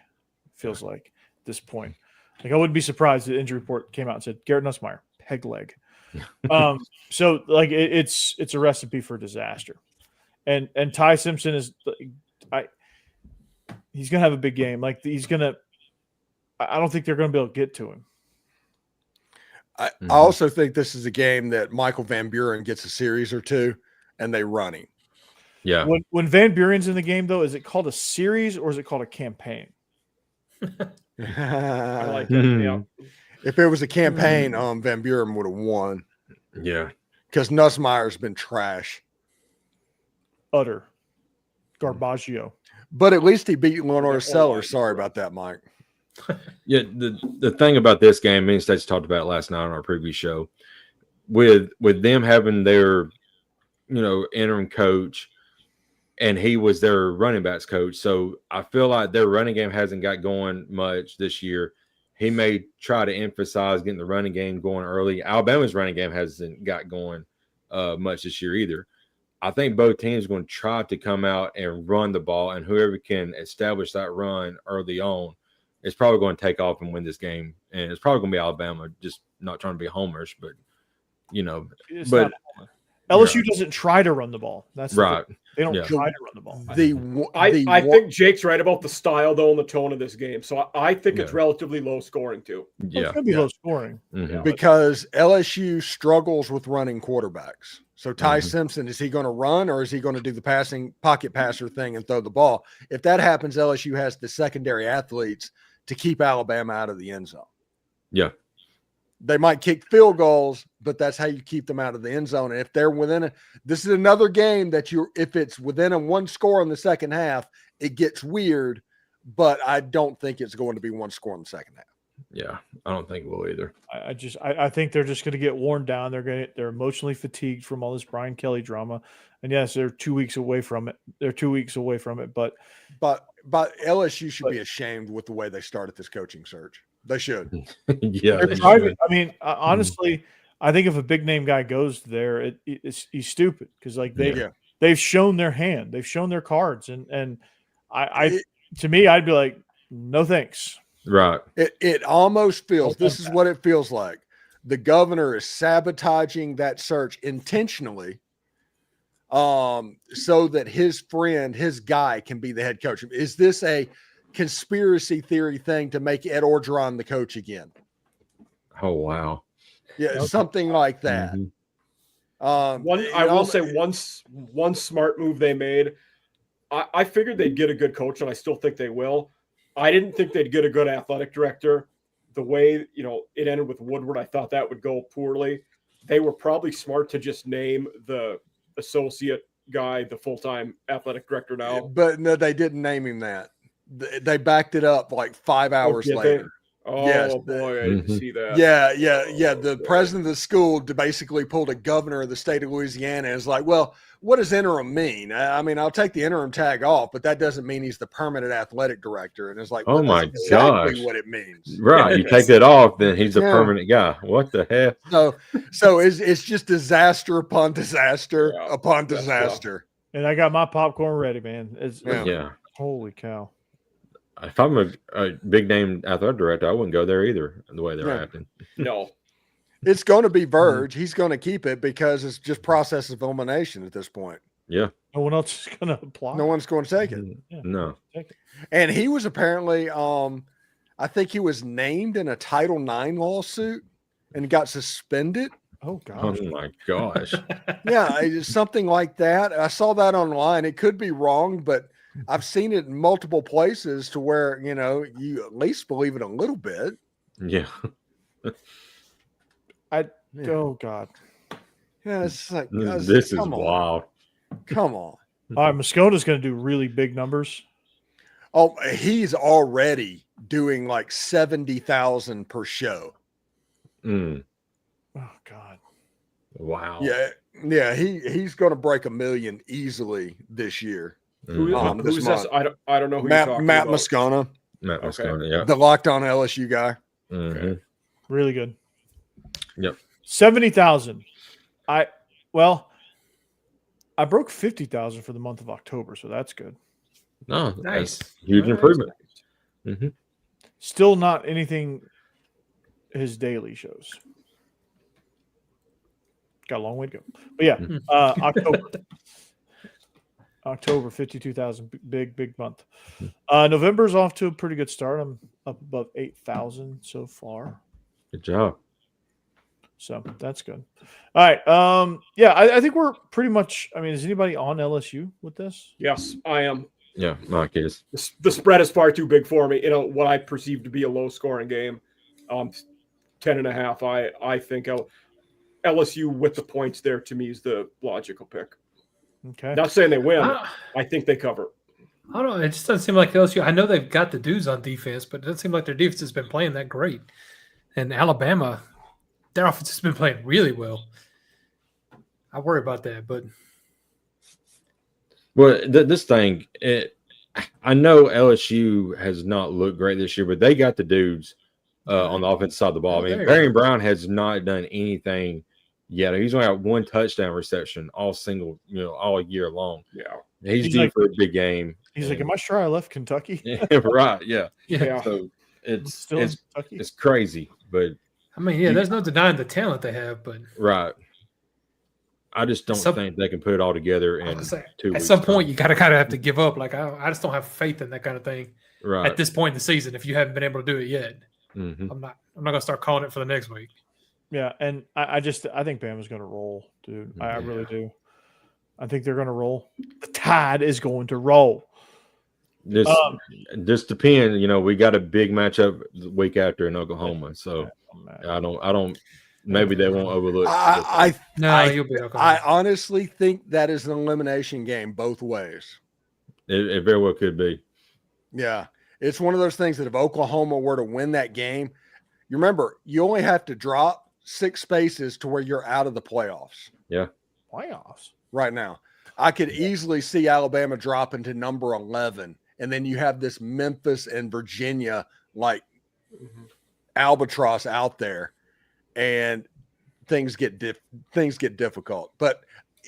Feels like at this point. Like I wouldn't be surprised if the injury report came out and said Garrett Nussmeier peg leg. So like it's a recipe for disaster. And Ty Simpson is he's gonna have a big game. Like I don't think they're gonna be able to get to him. I also think this is a game that Michael Van Buren gets a series or two, and they run him. Yeah. When Van Buren's in the game, though, is it called a series or is it called a campaign? I like it. Mhm. Yeah. If it was a campaign, Van Buren would have won Yeah. because Nussmeier's been trash. Utter Garbaggio. But at least he beat Lenore Yeah, Sellers. Sorry about that, Mike. Yeah, the thing about this game, me and States talked about it last night on our previous show, with them having their, interim coach, and he was their running backs coach. So I feel like their running game hasn't got going much this year. He may try to emphasize getting the running game going early. Alabama's running game hasn't got going much this year either. I think both teams are going to try to come out and run the ball, and whoever can establish that run early on is probably going to take off and win this game. And it's probably going to be Alabama, just not trying to be homers, but It's but not LSU doesn't try to run the ball. That's the right. thing. They don't Yeah. try to run the ball. I think Jake's right about the style, though, and the tone of this game. So I think it's Yeah. relatively low scoring, too. Well, Yeah. it's going to be low scoring. Mhm. because LSU struggles with running quarterbacks. So Ty Mhm. Simpson, is he going to run or is he going to do the passing pocket passer thing and throw the ball? If that happens, LSU has the secondary athletes to keep Alabama out of the end zone. Yeah. They might kick field goals, but that's how you keep them out of the end zone. And if they're this is another game that if it's within a one score in the second half, it gets weird, but I don't think it's going to be one score in the second half. Yeah. I don't think we'll either. I think they're just going to get worn down. They're emotionally fatigued from all this Brian Kelly drama. And yes, they're 2 weeks away from it. But But LSU should be ashamed with the way they started this coaching search. They should. Yeah. they're they driving. should. I mean, honestly, I think if a big name guy goes there, he's stupid because like Yeah. they've shown their hand, they've shown their cards, and to me, I'd be like, no thanks. Right. It almost feels, Don't this is what it feels like. The governor is sabotaging that search intentionally so that his friend, his guy can be the head coach. Is this a conspiracy theory thing to make Ed Orgeron the coach again? Oh wow. Yeah, Okay. something like that. Mhm. I will say one smart move they made. I figured they'd get a good coach, and I still think they will. I didn't think they'd get a good athletic director. The way it ended with Woodward, I thought that would go poorly. They were probably smart to just name the associate guy the full-time athletic director now. But no, they didn't name him that. They backed it up like 5 hours did they? later. Oh Yes, boy, I didn't Mhm. see that. Yeah. The president of the school basically pulled a governor of the state of Louisiana and is like, well, what does interim mean? I mean, I'll take the interim tag off, but that doesn't mean he's the permanent athletic director. And it's like, Oh well, my that's exactly gosh. what it means. Right. You take that off, then he's a Yeah. permanent guy. What the hell? So it's just disaster upon disaster Yeah, upon that's disaster. And I got my popcorn ready, man. Yeah. Yeah. Holy cow. If I'm a big name athletic director, I wouldn't go there either. The way they're Yeah. acting. No. It's going to be Verge. He's going to keep it because it's just process of elimination at this point. Yeah. No one else is going to apply. No one's going to take it. Yeah. No. Take it. And he was apparently, I think he was named in a Title IX lawsuit and got suspended. Oh Oh gosh. my gosh. Yeah, it's something like that. I saw that online. It could be wrong, but I've seen it in multiple places to where, you at least believe it a little bit. Yeah. Yeah. Oh God. Yeah, it's like, guys, This is come on. wild. Come on. All right, Moscona's going to do really big numbers. Oh, he's already doing like 70,000 per show. Mm. Oh God. Wow. Yeah, he's going to break 1 million easily this year. Mhm. this Who's this? month. I don't know who Matt you're talking Matt about. Moscona, Matt Okay. Moscona, yeah. the Locked On LSU guy. Mhm. Really good. Yep. 70,000. I broke 50,000 for the month of October, so that's good. No, Nice. that's huge Nice. improvement. Mhm. Still not anything his daily shows. Got a long way to go. But yeah, Hmm. October 52,000, big month. November's off to a pretty good start. I'm up above 8,000 so far. Good job. So that's good. All right. Yeah, I think we're pretty much. I mean, is anybody on LSU with this? Yes, I am. Yeah, Mike is. The spread is far too big for me. What I perceive to be a low scoring game. 10.5. I think LSU with the points there to me is the logical pick. Okay. Not saying they win. I I think they cover. don't know. It just doesn't seem like LSU. I know they've got the dudes on defense, but it doesn't seem like their defense has been playing that great. And Alabama, their offense has been playing really well. I worry about that, but Well, this thing, I know LSU has not looked great this year, but they got the dudes on the offensive side of the ball. Oh, I mean, there you Barry Brown has not done anything yet. He's only got 1 touchdown reception all year long. Yeah. He's He's due like- for a big game. He's like, And- "Am I sure I left Kentucky? right, yeah. Yeah. So I'm it's still in it's Kentucky." it's crazy, but I mean, yeah, there's no denying the talent they have, but right. I just don't Some- think they can put it all together I in was gonna say, 2 at weeks. some point you gotta kind of have to give up. Like I just don't have faith in that kind of thing right? at this point in the season. If you haven't been able to do it yet, Mhm. I'm not gonna start calling it for the next week. Yeah, and I think Bama's going to roll, dude. I really do. I think they're going to roll. The Tide is going to roll. This depends. We got a big matchup the week after in Oklahoma, so I don't. Maybe they won't overlook. No, you'll be okay. I honestly think that is an elimination game both ways. It very well could be. Yeah. It's one of those things that if Oklahoma were to win that game, you remember, you only have to drop 6 spaces to where you're out of the playoffs Playoffs. right now. I could easily see Alabama dropping to number 11, and then you have this Memphis and Virginia like albatross out there. And things get difficult. But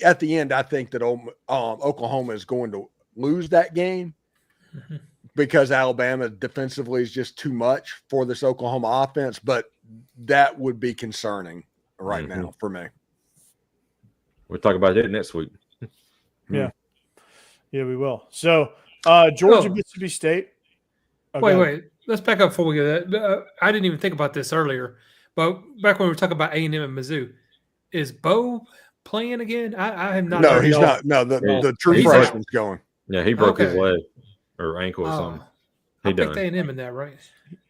at the end, I think that Oklahoma is going to lose that game because Alabama defensively is just too much for this Oklahoma offense. But that would be concerning right now for me. We'll talk about it next week. Yeah, we will. So Georgia, Mississippi State. Okay. Wait. Let's back up before we get that. I didn't even think about this earlier, but back when we were talking about A&M and Mizzou, is Bo playing again? I have not. No, heard he's y'all- not. No, the true He's freshman's going. Yeah, he broke his Okay. leg or ankle or Oh, something. I He picked done. A&M in that, right?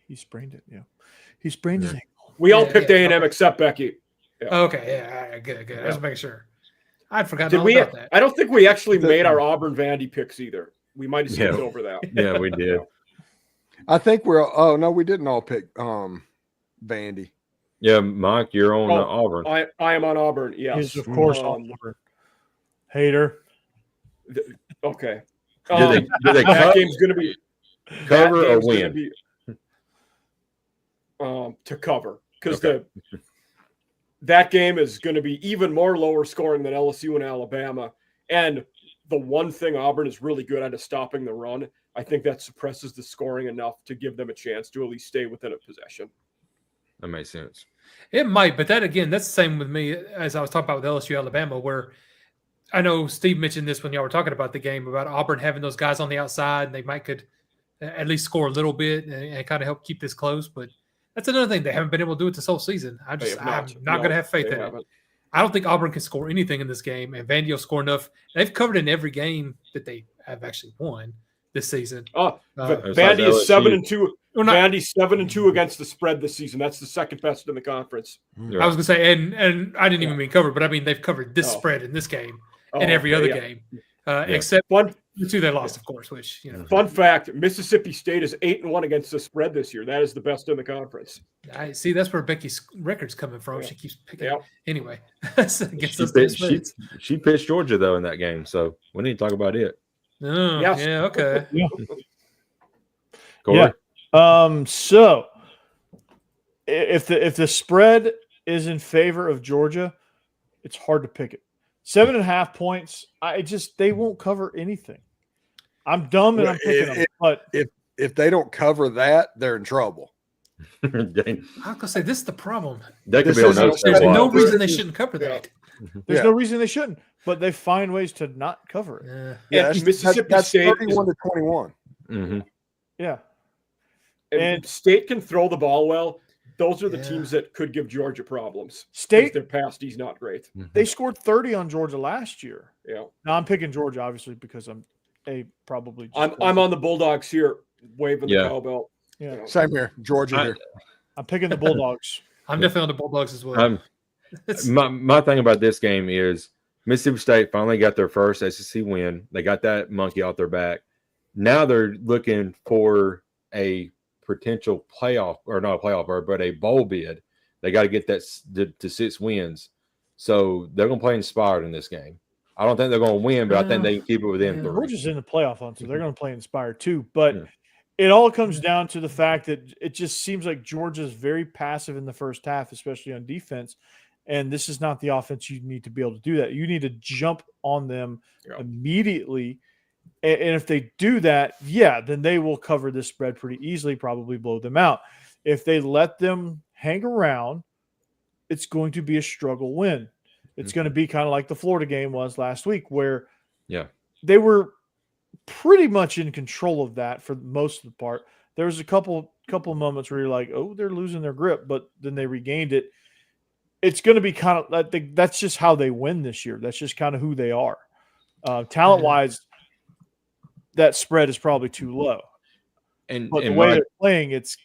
He sprained it. Yeah, he sprained his ankle. We all Yeah, picked yeah, A&M okay. except Becky. Okay, yeah, all right, good. I was making sure. I'd forgotten Did all we? about that. I don't think we actually made our Auburn Vandy picks either. We might have skipped Yeah. over that. Yeah, we did. I think we're. Oh no, we didn't all pick Vandy. Yeah, Mike, you're on Oh, Auburn. I am on Auburn. Yes, He's of course Um, Auburn. Hater. Okay. Did they That game's going to be cover that or game's gonna win? be, to cover because Okay. that game is going to be even more lower scoring than LSU and Alabama. And the one thing Auburn is really good at is stopping the run. I think that suppresses the scoring enough to give them a chance to at least stay within a possession. That makes sense. It might, but that again, that's the same with me as I was talking about with LSU Alabama, where I know Steve mentioned this when y'all were talking about the game about Auburn having those guys on the outside, and they might could at least score a little bit and kind of help keep this close. But that's another thing, they haven't been able to do it this whole season. I'm not going to have faith in it. I don't think Auburn can score anything in this game, and Vandy will score enough. They've covered in every game that they have actually won this season. Vandy is 7-2. Well, not- Vandy's 7-2 against the spread this season. That's the second best in the conference. I was going to say, and I didn't even mean covered, but I mean they've covered this spread in this game and every other game, except the two they lost, of course. Which Fun fact: Mississippi State is 8-1 against the spread this year. That is the best in the conference. I see. That's where Becky's record's coming from. Yeah. She keeps picking. Yeah. Anyway, against She those pitched, spreads. she pitched Georgia though in that game, so we need to talk about it. Oh, Yes. yeah. Okay. Corey? Yeah. So if the spread is in favor of Georgia, it's hard to pick it. 7.5 points. They won't cover anything. I'm dumb and I'm picking them, but If they don't cover that, they're in trouble. Dang. I was gonna say this is the problem. That could This be on is- no There's side. no reason they shouldn't cover that. there's Yeah. no reason they shouldn't. But they find ways to not cover it. Yeah. Yeah, And that's, Mississippi that's State is- 31 to 21. Mhm. Yeah. And And- State can throw the ball well. Those are the Yeah. teams that could give Georgia problems. State, Their pasty's not great. they scored 30 on Georgia last year. Yeah, Now I'm picking Georgia, obviously, because I'm probably. Just I'm on the Bulldogs here, waving Yeah. the cowbell. Yeah, Same here. Georgia I- here. I'm picking the Bulldogs. I'm definitely on the Bulldogs as well. It's- My thing about this game is Mississippi State finally got their first SEC win. They got that monkey off their back. Now they're looking for a potential playoff, or not a playoff, but a bowl bid. They got to get that to 6 wins. So they're going to play inspired in this game. I don't think they're going to win, but I think they can keep it within Yeah. 3. Georgia's in the playoff hunt, so they're going to play inspired too. But Yeah. it all comes down to the fact that it just seems like Georgia's very passive in the first half, especially on defense. And this is not the offense you need to be able to do that. You need to jump on them Yeah. immediately. And if they do that, then they will cover this spread pretty easily, probably blow them out. If they let them hang around, it's going to be a struggle win. It's going to be kind of like the Florida game was last week, where they were pretty much in control of that for most of the part. There was a couple moments where you're like, oh, they're losing their grip, but then they regained it. It's going to be kind of, I think that's just how they win this year. That's just kind of who they are. Talent-wise, that spread is probably too low. And But the and way Mike, they're playing, it's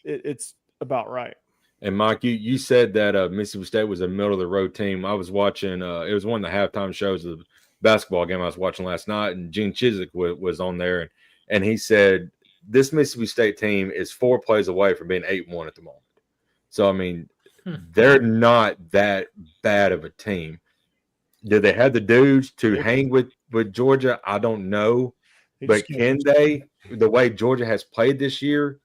about right. you said that Mississippi State was a middle of the road team. I was watching. It was one of the halftime shows of the basketball game I was watching last night, and Gene Chizik was on there, and he said this Mississippi State team is 4 plays away from being 8-1 at the moment. So I mean, they're not that bad of a team. Do they have the dudes to hang with Georgia? I don't know. They But just can't- can they, the way Georgia has played this year,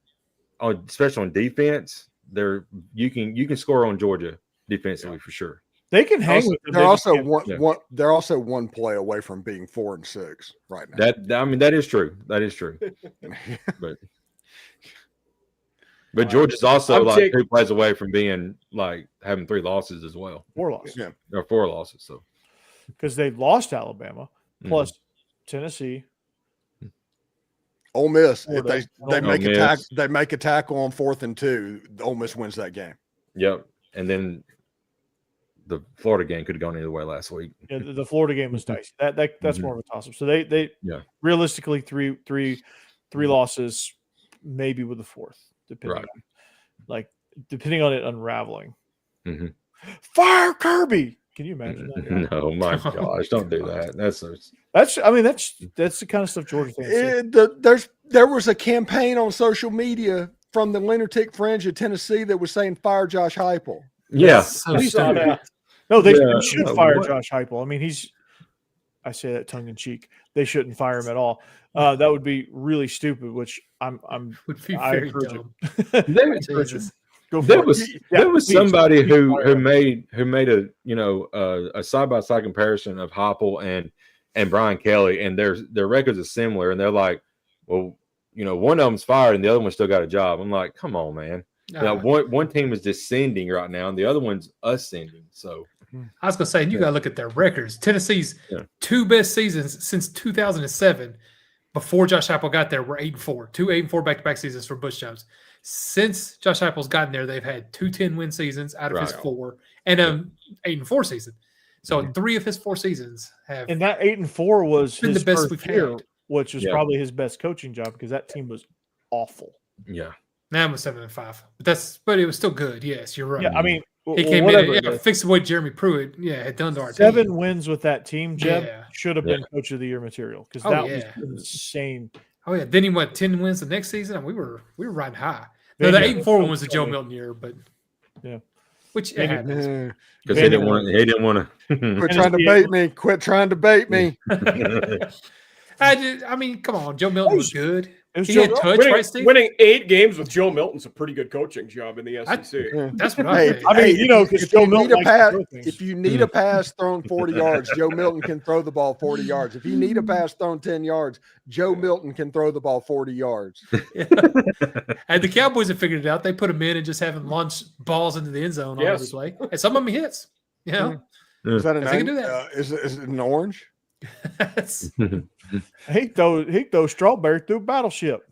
especially on defense, you can score on Georgia defensively for sure. They can hang with them. They're They just also can't- they're also one play away from being 4-6 right now. That is true. That is true. But George is also I'm like 2 plays away from being like having 3 losses as well, 4 losses. Yeah. or 4 losses. So Because they've lost Alabama Mhm. plus Tennessee. Ole Miss, if Florida. they Ole make a Miss. they make a tackle on 4th and 2, Ole Miss wins that game. Yep. And then the Florida game could have gone either way last week. Yeah, the Florida game was dicey. That's Mhm. more of a toss up. So they Yeah. realistically three losses, maybe with the 4th, Right. depending on it unraveling. Mhm. Fire Kirby! Can you imagine that? No, my gosh, don't do that. That's That's the kind of stuff Georgia fans say. There was a campaign on social media from the Lunatic Fringe of Tennessee that was saying fire Josh Heupel. yeah. So I saw stupid. that. No, they Yeah, should no, fire what? Josh Heupel. I mean, I say that tongue in cheek. They shouldn't fire him at all. That would be really stupid. Which I'm Would be I very encourage dumb. There, Jesus. go for there it. was Yeah, there was please, somebody please who fire who made a side by side comparison of Heupel and Brian Kelly, and their records are similar, and they're like, well, one of them's fired and the other one still got a job. I'm like, come on, man. Now, one team is descending right now, and the other one's ascending. So I was gonna say, and you gotta look at their records. Tennessee's Yeah. 2 best seasons since 2007, before Josh Heupel got there, were 8-4. 2 8-4 back-to-back seasons for Bush Jones. Since Josh Heupel's gotten there, they've had 2 10-win seasons out of his Right. 4, and 8-4 season. So 3 of his 4 seasons have And that 8-4 was been his the best first we've year, had. which was Yeah. probably his best coaching job because that team was awful. yeah, Now I'm 7-5, but it was still good. Yes, you're right. Yeah, I mean, he came in, fixed what Jeremy Pruitt, had done to our 7 team. wins with that team, Jeb, Yeah. should have been coach of the year material because Oh, that yeah. was insane. Oh yeah, then he went 10 wins the next season, and we were riding high. No, the Yeah. 8-4 one was the Joe Milton year, but Yeah. which it Maybe- happens. because he didn't want to. Quit trying to bait me. Quit trying to bait me. I mean, come on, Joe Milton was good. It was He Joe had Milton. touch, right, Steve? Winning 8 games with Joe Milton's a pretty good coaching job in the SEC. That's what I think. I mean, because Joe Milton likes to throw things. if you need a pass thrown 40 yards, Joe Milton can throw the ball 40 yards. If you need a pass thrown 10 yards, Joe Milton can throw the ball 40 yards. And the Cowboys have figured it out. They put him in and just have him launch balls into the end zone all Yes. over his way. And some of them he hits. You know, Is that an If he can do that. Is it an orange? That's- He throws strawberry through Battleship.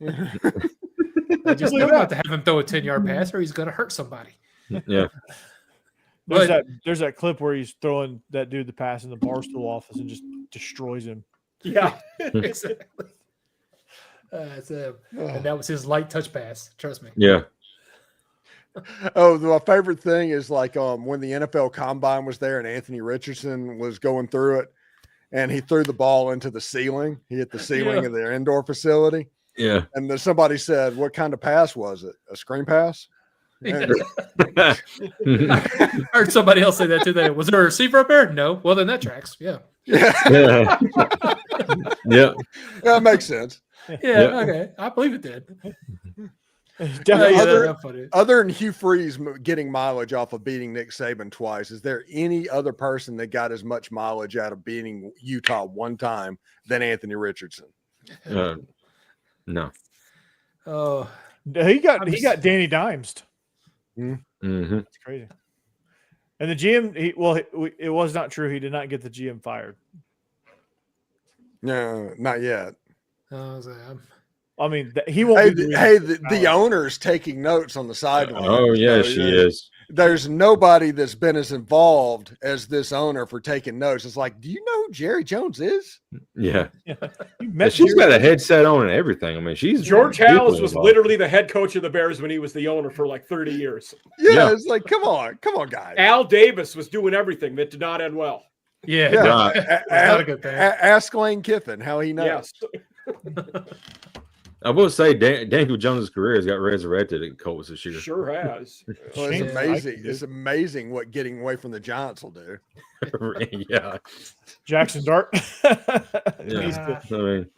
I just know not to have him throw a 10-yard pass or he's going to hurt somebody. Yeah, There's that clip where he's throwing that dude the pass in the Barstool office and just destroys him. Yeah. Exactly. And that was his light touch pass. Trust me. yeah. Oh, my favorite thing is like when the NFL Combine was there and Anthony Richardson was going through it, and he threw the ball into the ceiling. He hit the ceiling Yeah. of their indoor facility, Yeah. and then somebody said, "What kind of pass was it? A screen pass?" And I heard somebody else say that today. Was there a receiver up there? No. Well, then that tracks. Yeah. yeah, Yeah. Yeah. that makes sense. Yeah. Yeah. Okay. I believe it did. Definitely. other- funny. Other than Hugh Freeze getting mileage off of beating Nick Saban twice, is there any other person that got as much mileage out of beating Utah one time than Anthony Richardson? No. Oh, He got Danny Dimesed. Mm-hmm. It's crazy. And the GM, it was not true. He did not get the GM fired. No, not yet. I mean, he won't. Hey, be the reason hey, for the firing. owner's taking notes on the sideline. Oh yeah, So, she is. There's nobody that's been as involved as this owner for taking notes. It's like, do you know who Jerry Jones is? Yeah. You And met she's Jerry- got a headset on and everything. I mean, she's George deeply Halas was involved. literally the head coach of the Bears when he was the owner for like 30 years. Yeah, Yeah. it's like, come on, guys. Al Davis was doing everything that did not end well. yeah. Yeah. Right. That's not a good thing. Ask Lane Kiffin how he knows. Yes, I will say Daniel Jones' career has got resurrected at Colts this year. sure has. Well, it's Shane amazing. Steichen, It's amazing what getting away from the Giants will do. Yeah. Jackson Dart. Yeah. He's good. I mean,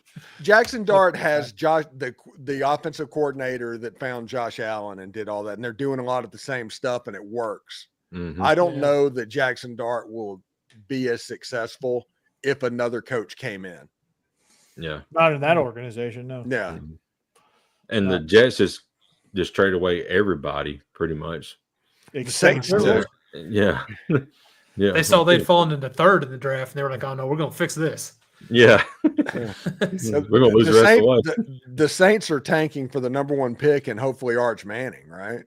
Jackson Dart has Josh, the offensive coordinator that found Josh Allen and did all that, and they're doing a lot of the same stuff, and it works. Mhm. I don't Yeah. know that Jackson Dart will be as successful if another coach came in. Yeah. Not in that organization, no. Yeah. Mhm. And the Jets just trade away everybody pretty much. The Except Saints Garrett too. Wilson. Yeah. Yeah. They saw they'd fallen into third in the draft, and they were like, "Oh no, we're gonna fix this." Yeah. So We're gonna lose the rest of the way. the Saints are tanking for the number 1 pick and hopefully Arch Manning, right?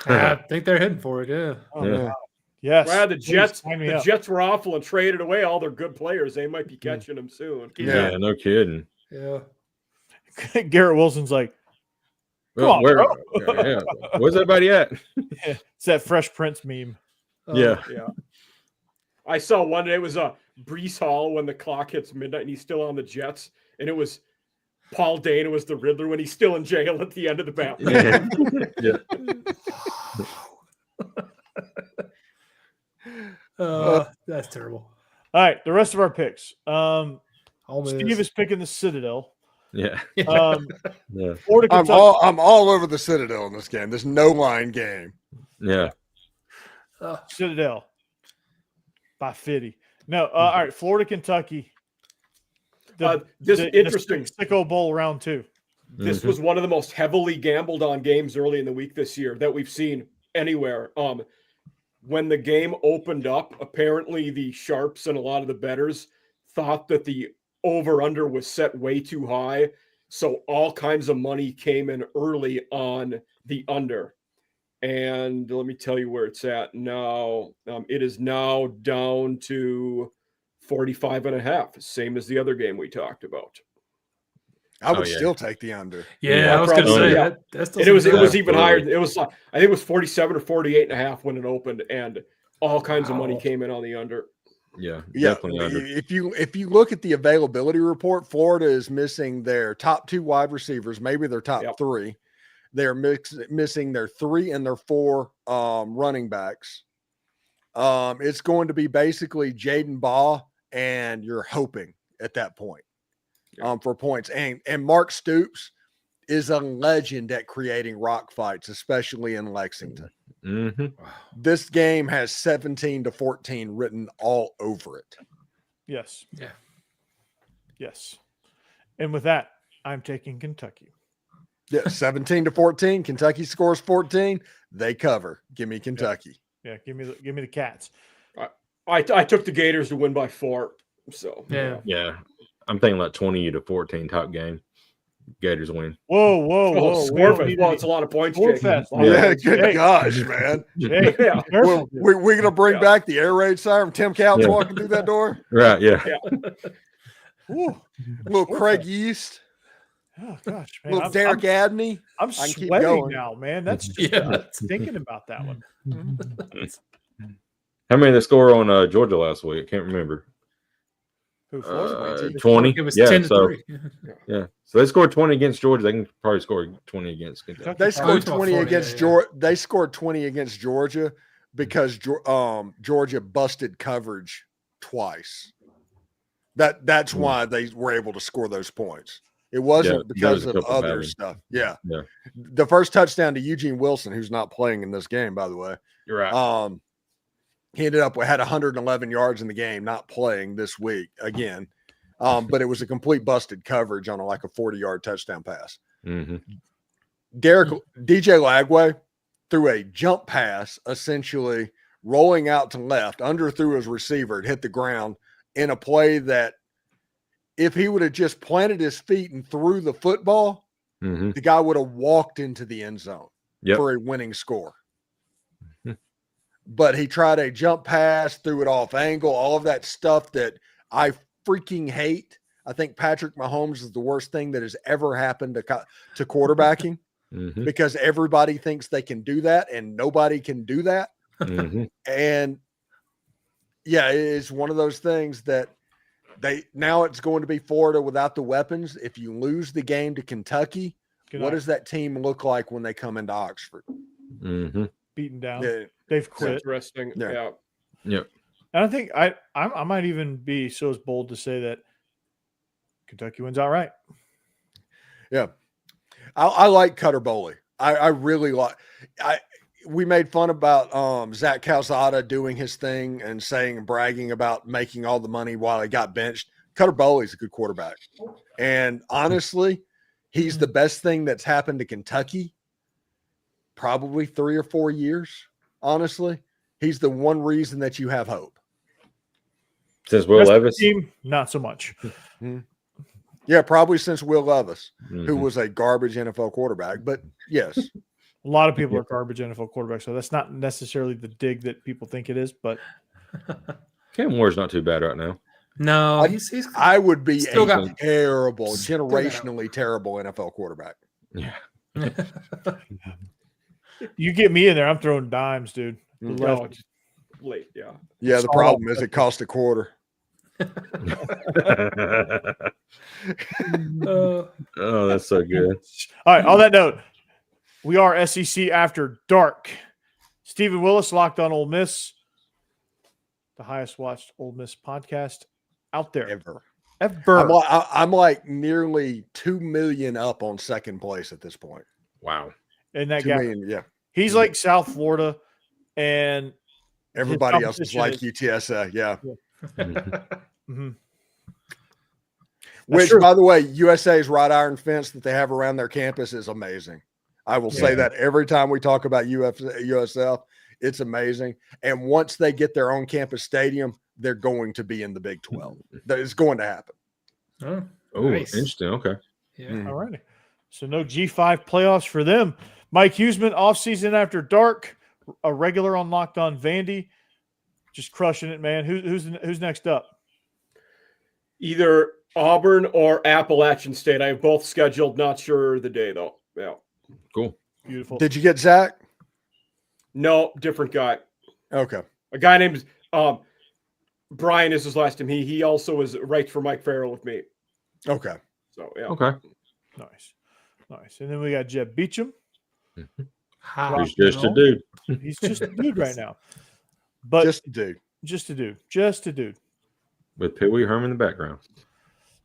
I think they're heading for it. Yeah. Oh, Yeah. God. Yes. Well, the Please Jets, sign me the up. Jets were awful and traded away all their good players. They might be catching them soon. Yeah. Yeah, no kidding. Yeah. Garrett Wilson's like, Come Well, on, where, bro. yeah. Where's everybody at? it's that Fresh Prince meme. Yeah. Yeah. I saw one day it was Brees Hall when the clock hits midnight and he's still on the Jets. And it was Paul Dana was the Riddler when he's still in jail at the end of the bathroom. Yeah. That's terrible. All right, the rest of our picks. Ole Steve Miss. is picking the Citadel. Yeah. Um, Yeah. Florida, I'm Kentucky. I'm all over the Citadel in this game. This no line game. Yeah. Citadel by 50. No, all right, Florida, Kentucky. This interesting. Sicko Bowl round 2. This Mhm. was one of the most heavily gambled on games early in the week this year that we've seen anywhere. When the game opened up, apparently the sharps and a lot of the bettors thought that the over-under was set way too high. So all kinds of money came in early on the under. And let me tell you where it's at now. It is now down to 45.5, same as the other game we talked about. I would yeah. still take the under. Yeah, Yeah, I was gonna probably, say yeah. that's And it was Absolutely. even higher. It was I think it was 47 or 48.5 when it opened, and all kinds of money Wow. came in on the under. Yeah. Yeah, Definitely under. if you look at the availability report, Florida is missing their top 2 wide receivers, maybe their top Yep. 3. They're missing their 3 and their 4 running backs. It's going to be basically Jaden Baugh, and you're hoping at that point for points. And Mark Stoops is a legend at creating rock fights, especially in Lexington. Mm-hmm. This game has 17-14 written all over it. Yes. Yeah. Yes. And with that, I'm taking Kentucky. Yeah, 17-14. Kentucky scores 14. They cover. Give me Kentucky. Yeah, give me the Cats. I took the Gators to win by 4. So Yeah. Yeah. I'm thinking like 20-14 top game. Gators win. Whoa, whoa, Oh, whoa. score fest. Well, it's a lot of points. Score Jake. fest. A lot of Yeah, points. good Hey. gosh, man. Hey, Yeah. careful. We're going to bring Yeah. back the air raid siren. Tim Couch Yeah. walking through that door. Right. Yeah. Ooh. Little Score Craig fest. Yeast. Oh gosh, man. Little I'm, Derek Abney. I'm I can keep sweating going. now, man. That's just Yeah. thinking about that one. How many they score on Georgia last week? I can't remember. Who Florida? 20. It was Yeah. 10-3. Yeah. So they scored 20 against Georgia. They can probably score 20 against Kentucky. They scored talking 20 40, against yeah. Georgia. They scored 20 against Georgia because Georgia busted coverage twice. That's why they were able to score those points. It wasn't Yeah, because there was a of couple other bad stuff. Yeah. Yeah. The first touchdown to Eugene Wilson, who's not playing in this game, by the way. You're right. He ended up had 111 yards in the game, not playing this week again. But it was a complete busted coverage on like a 40-yard touchdown pass. Mm-hmm. DJ Lagway threw a jump pass, essentially rolling out to left, underthrew his receiver, it hit the ground in a play that if he would have just planted his feet and threw the football, Mm-hmm. the guy would have walked into the end zone Yep. for a winning score. Mhm. But he tried a jump pass, threw it off angle, all of that stuff that I freaking hate. I think Patrick Mahomes is the worst thing that has ever happened to quarterbacking Mm-hmm. because everybody thinks they can do that and nobody can do that. Mm-hmm. And yeah, it's one of those things that now it's going to be Florida without the weapons. If you lose the game to Kentucky, what does that team look like when they come into Oxford? Mm-hmm. beaten down? Yeah, They've quit. Interesting. Yeah. Yeah. Yep. And I think I might even be so bold to say that Kentucky wins outright. yeah. I like Cutter Boley. I really like. we made fun about Zach Calzada doing his thing and saying and bragging about making all the money while he got benched. Cutter Bowley's a good quarterback. And honestly, he's the best thing that's happened to Kentucky probably 3 or 4 years. Honestly, he's the one reason that you have hope. Since Will Rest of the Levis. team, not so much. Yeah, probably since Will Levis, who Mhm. was a garbage NFL quarterback. But yes, A lot of people are garbage NFL quarterbacks, so that's not necessarily the dig that people think it is. But Cam Ward's not too bad right now. No, he's I would be Still a got- terrible, still got hope. generationally terrible NFL quarterback. Yeah. you get me in there, I'm throwing dimes, dude. The Mm. left- No, just late. Yeah. Yeah, the Saw problem that. is it cost a quarter. Oh, that's so good. All right. On that note, we are SEC After Dark. Stephen Willis, Locked on Ole Miss, the highest watched Ole Miss podcast out there Ever. ever. I'm like nearly 2 million up on second place at this point. Wow. In that 2 gap, million, yeah. he's like South Florida, and Everybody else is competition like is- UTSA, yeah. mhm. Which, true. by the way, USA's wrought iron fence that they have around their campus is amazing. I will say Yeah. that every time we talk about USF, it's amazing. And once they get their own campus stadium, they're going to be in the Big 12. That is going to happen. Oh, Oh, Nice. interesting. Okay. yeah. Mm. All righty. So no G5 playoffs for them. Mike Huseman, offseason After Dark, a regular on Locked on Vandy, just crushing it, man. Who's next up? Either Auburn or Appalachian State. I have both scheduled. Not sure the day though. Yeah. Cool. Beautiful. Did you get Zach? No, different guy. Okay. A guy named Brian is his last name. He also is writes for Mike Farrell with me. Okay. So yeah. Okay. Nice. And then we got Jeb Beecham. Hot He's just a roll. dude. He's just a dude right now. But Just a dude. just a dude. Just a dude. With Pee Wee Herman in the background.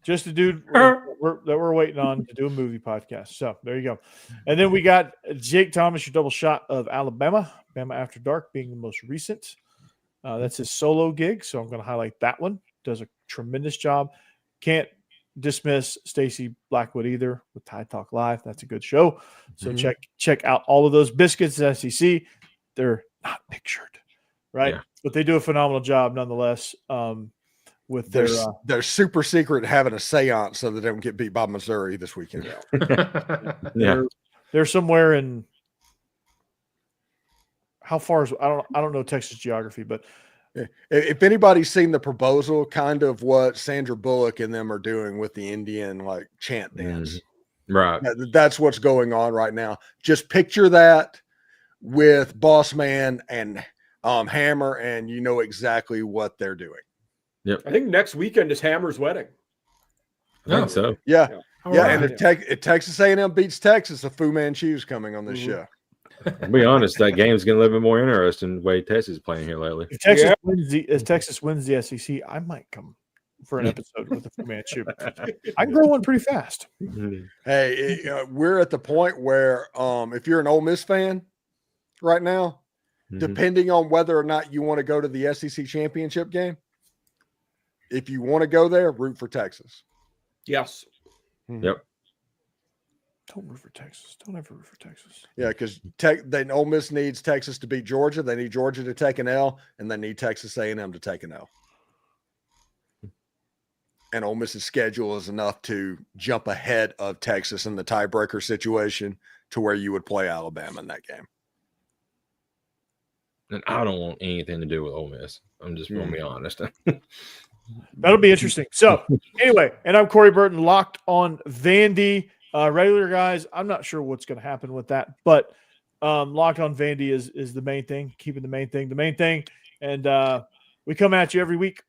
Just a dude that we're waiting on to do a movie podcast. So there you go. And then we got Jake Thomas, your double shot of Alabama. Bama After Dark being the most recent. That's his solo gig. So I'm going to highlight that one. Does a tremendous job. Can't dismiss Stacy Blackwood either with Tide Talk Live. That's a good show. So Mhm. check out all of those biscuits at SEC. They're not pictured, right? Yeah. But they do a phenomenal job nonetheless. With their They're super secret having a seance so that they don't get beat by Missouri this weekend. Yeah. they're somewhere in how far is I don't know Texas geography, but If anybody's seen the proposal, kind of what Sandra Bullock and them are doing with the Indian like chant dance. Right. That's what's going on right now. Just picture that with Boss Man and Hammer, and you know exactly what they're doing. I think next weekend is Hammer's wedding. I think so. Yeah, All yeah. right. And if Texas A&M beats Texas, a Fu Manchu's coming on this Mhm. show. I'll be honest, that game's getting a little bit more interesting the way Texas is playing here lately. if Texas Yeah. wins the SEC, I might come for an episode with the Fu Manchu. I can grow one pretty fast. Hey, we're at the point where if you're an Ole Miss fan right now, Mhm. depending on whether or not you want to go to the SEC championship game, if you want to go there, root for Texas. Yes. Yep. Don't root for Texas. Don't ever root for Texas. Yeah, because Ole Miss needs Texas to beat Georgia. They need Georgia to take an L, and they need Texas A&M to take an L. And Ole Miss's schedule is enough to jump ahead of Texas in the tiebreaker situation to where you would play Alabama in that game. And I don't want anything to do with Ole Miss. I'm just going to be honest. That'll be interesting. So anyway, and I'm Corey Burton, Locked on Vandy. Regular guys, I'm not sure what's going to happen with that, but Locked on Vandy is the main thing, keeping the main thing. And we come at you every week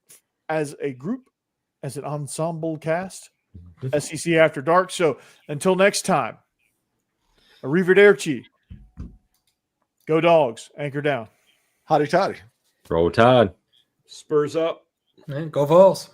as a group, as an ensemble cast, SEC After Dark. So until next time, arrivederci. Go Dogs, anchor down. Hotty toddy. Roll Tide. Spurs up. Man, go Vols.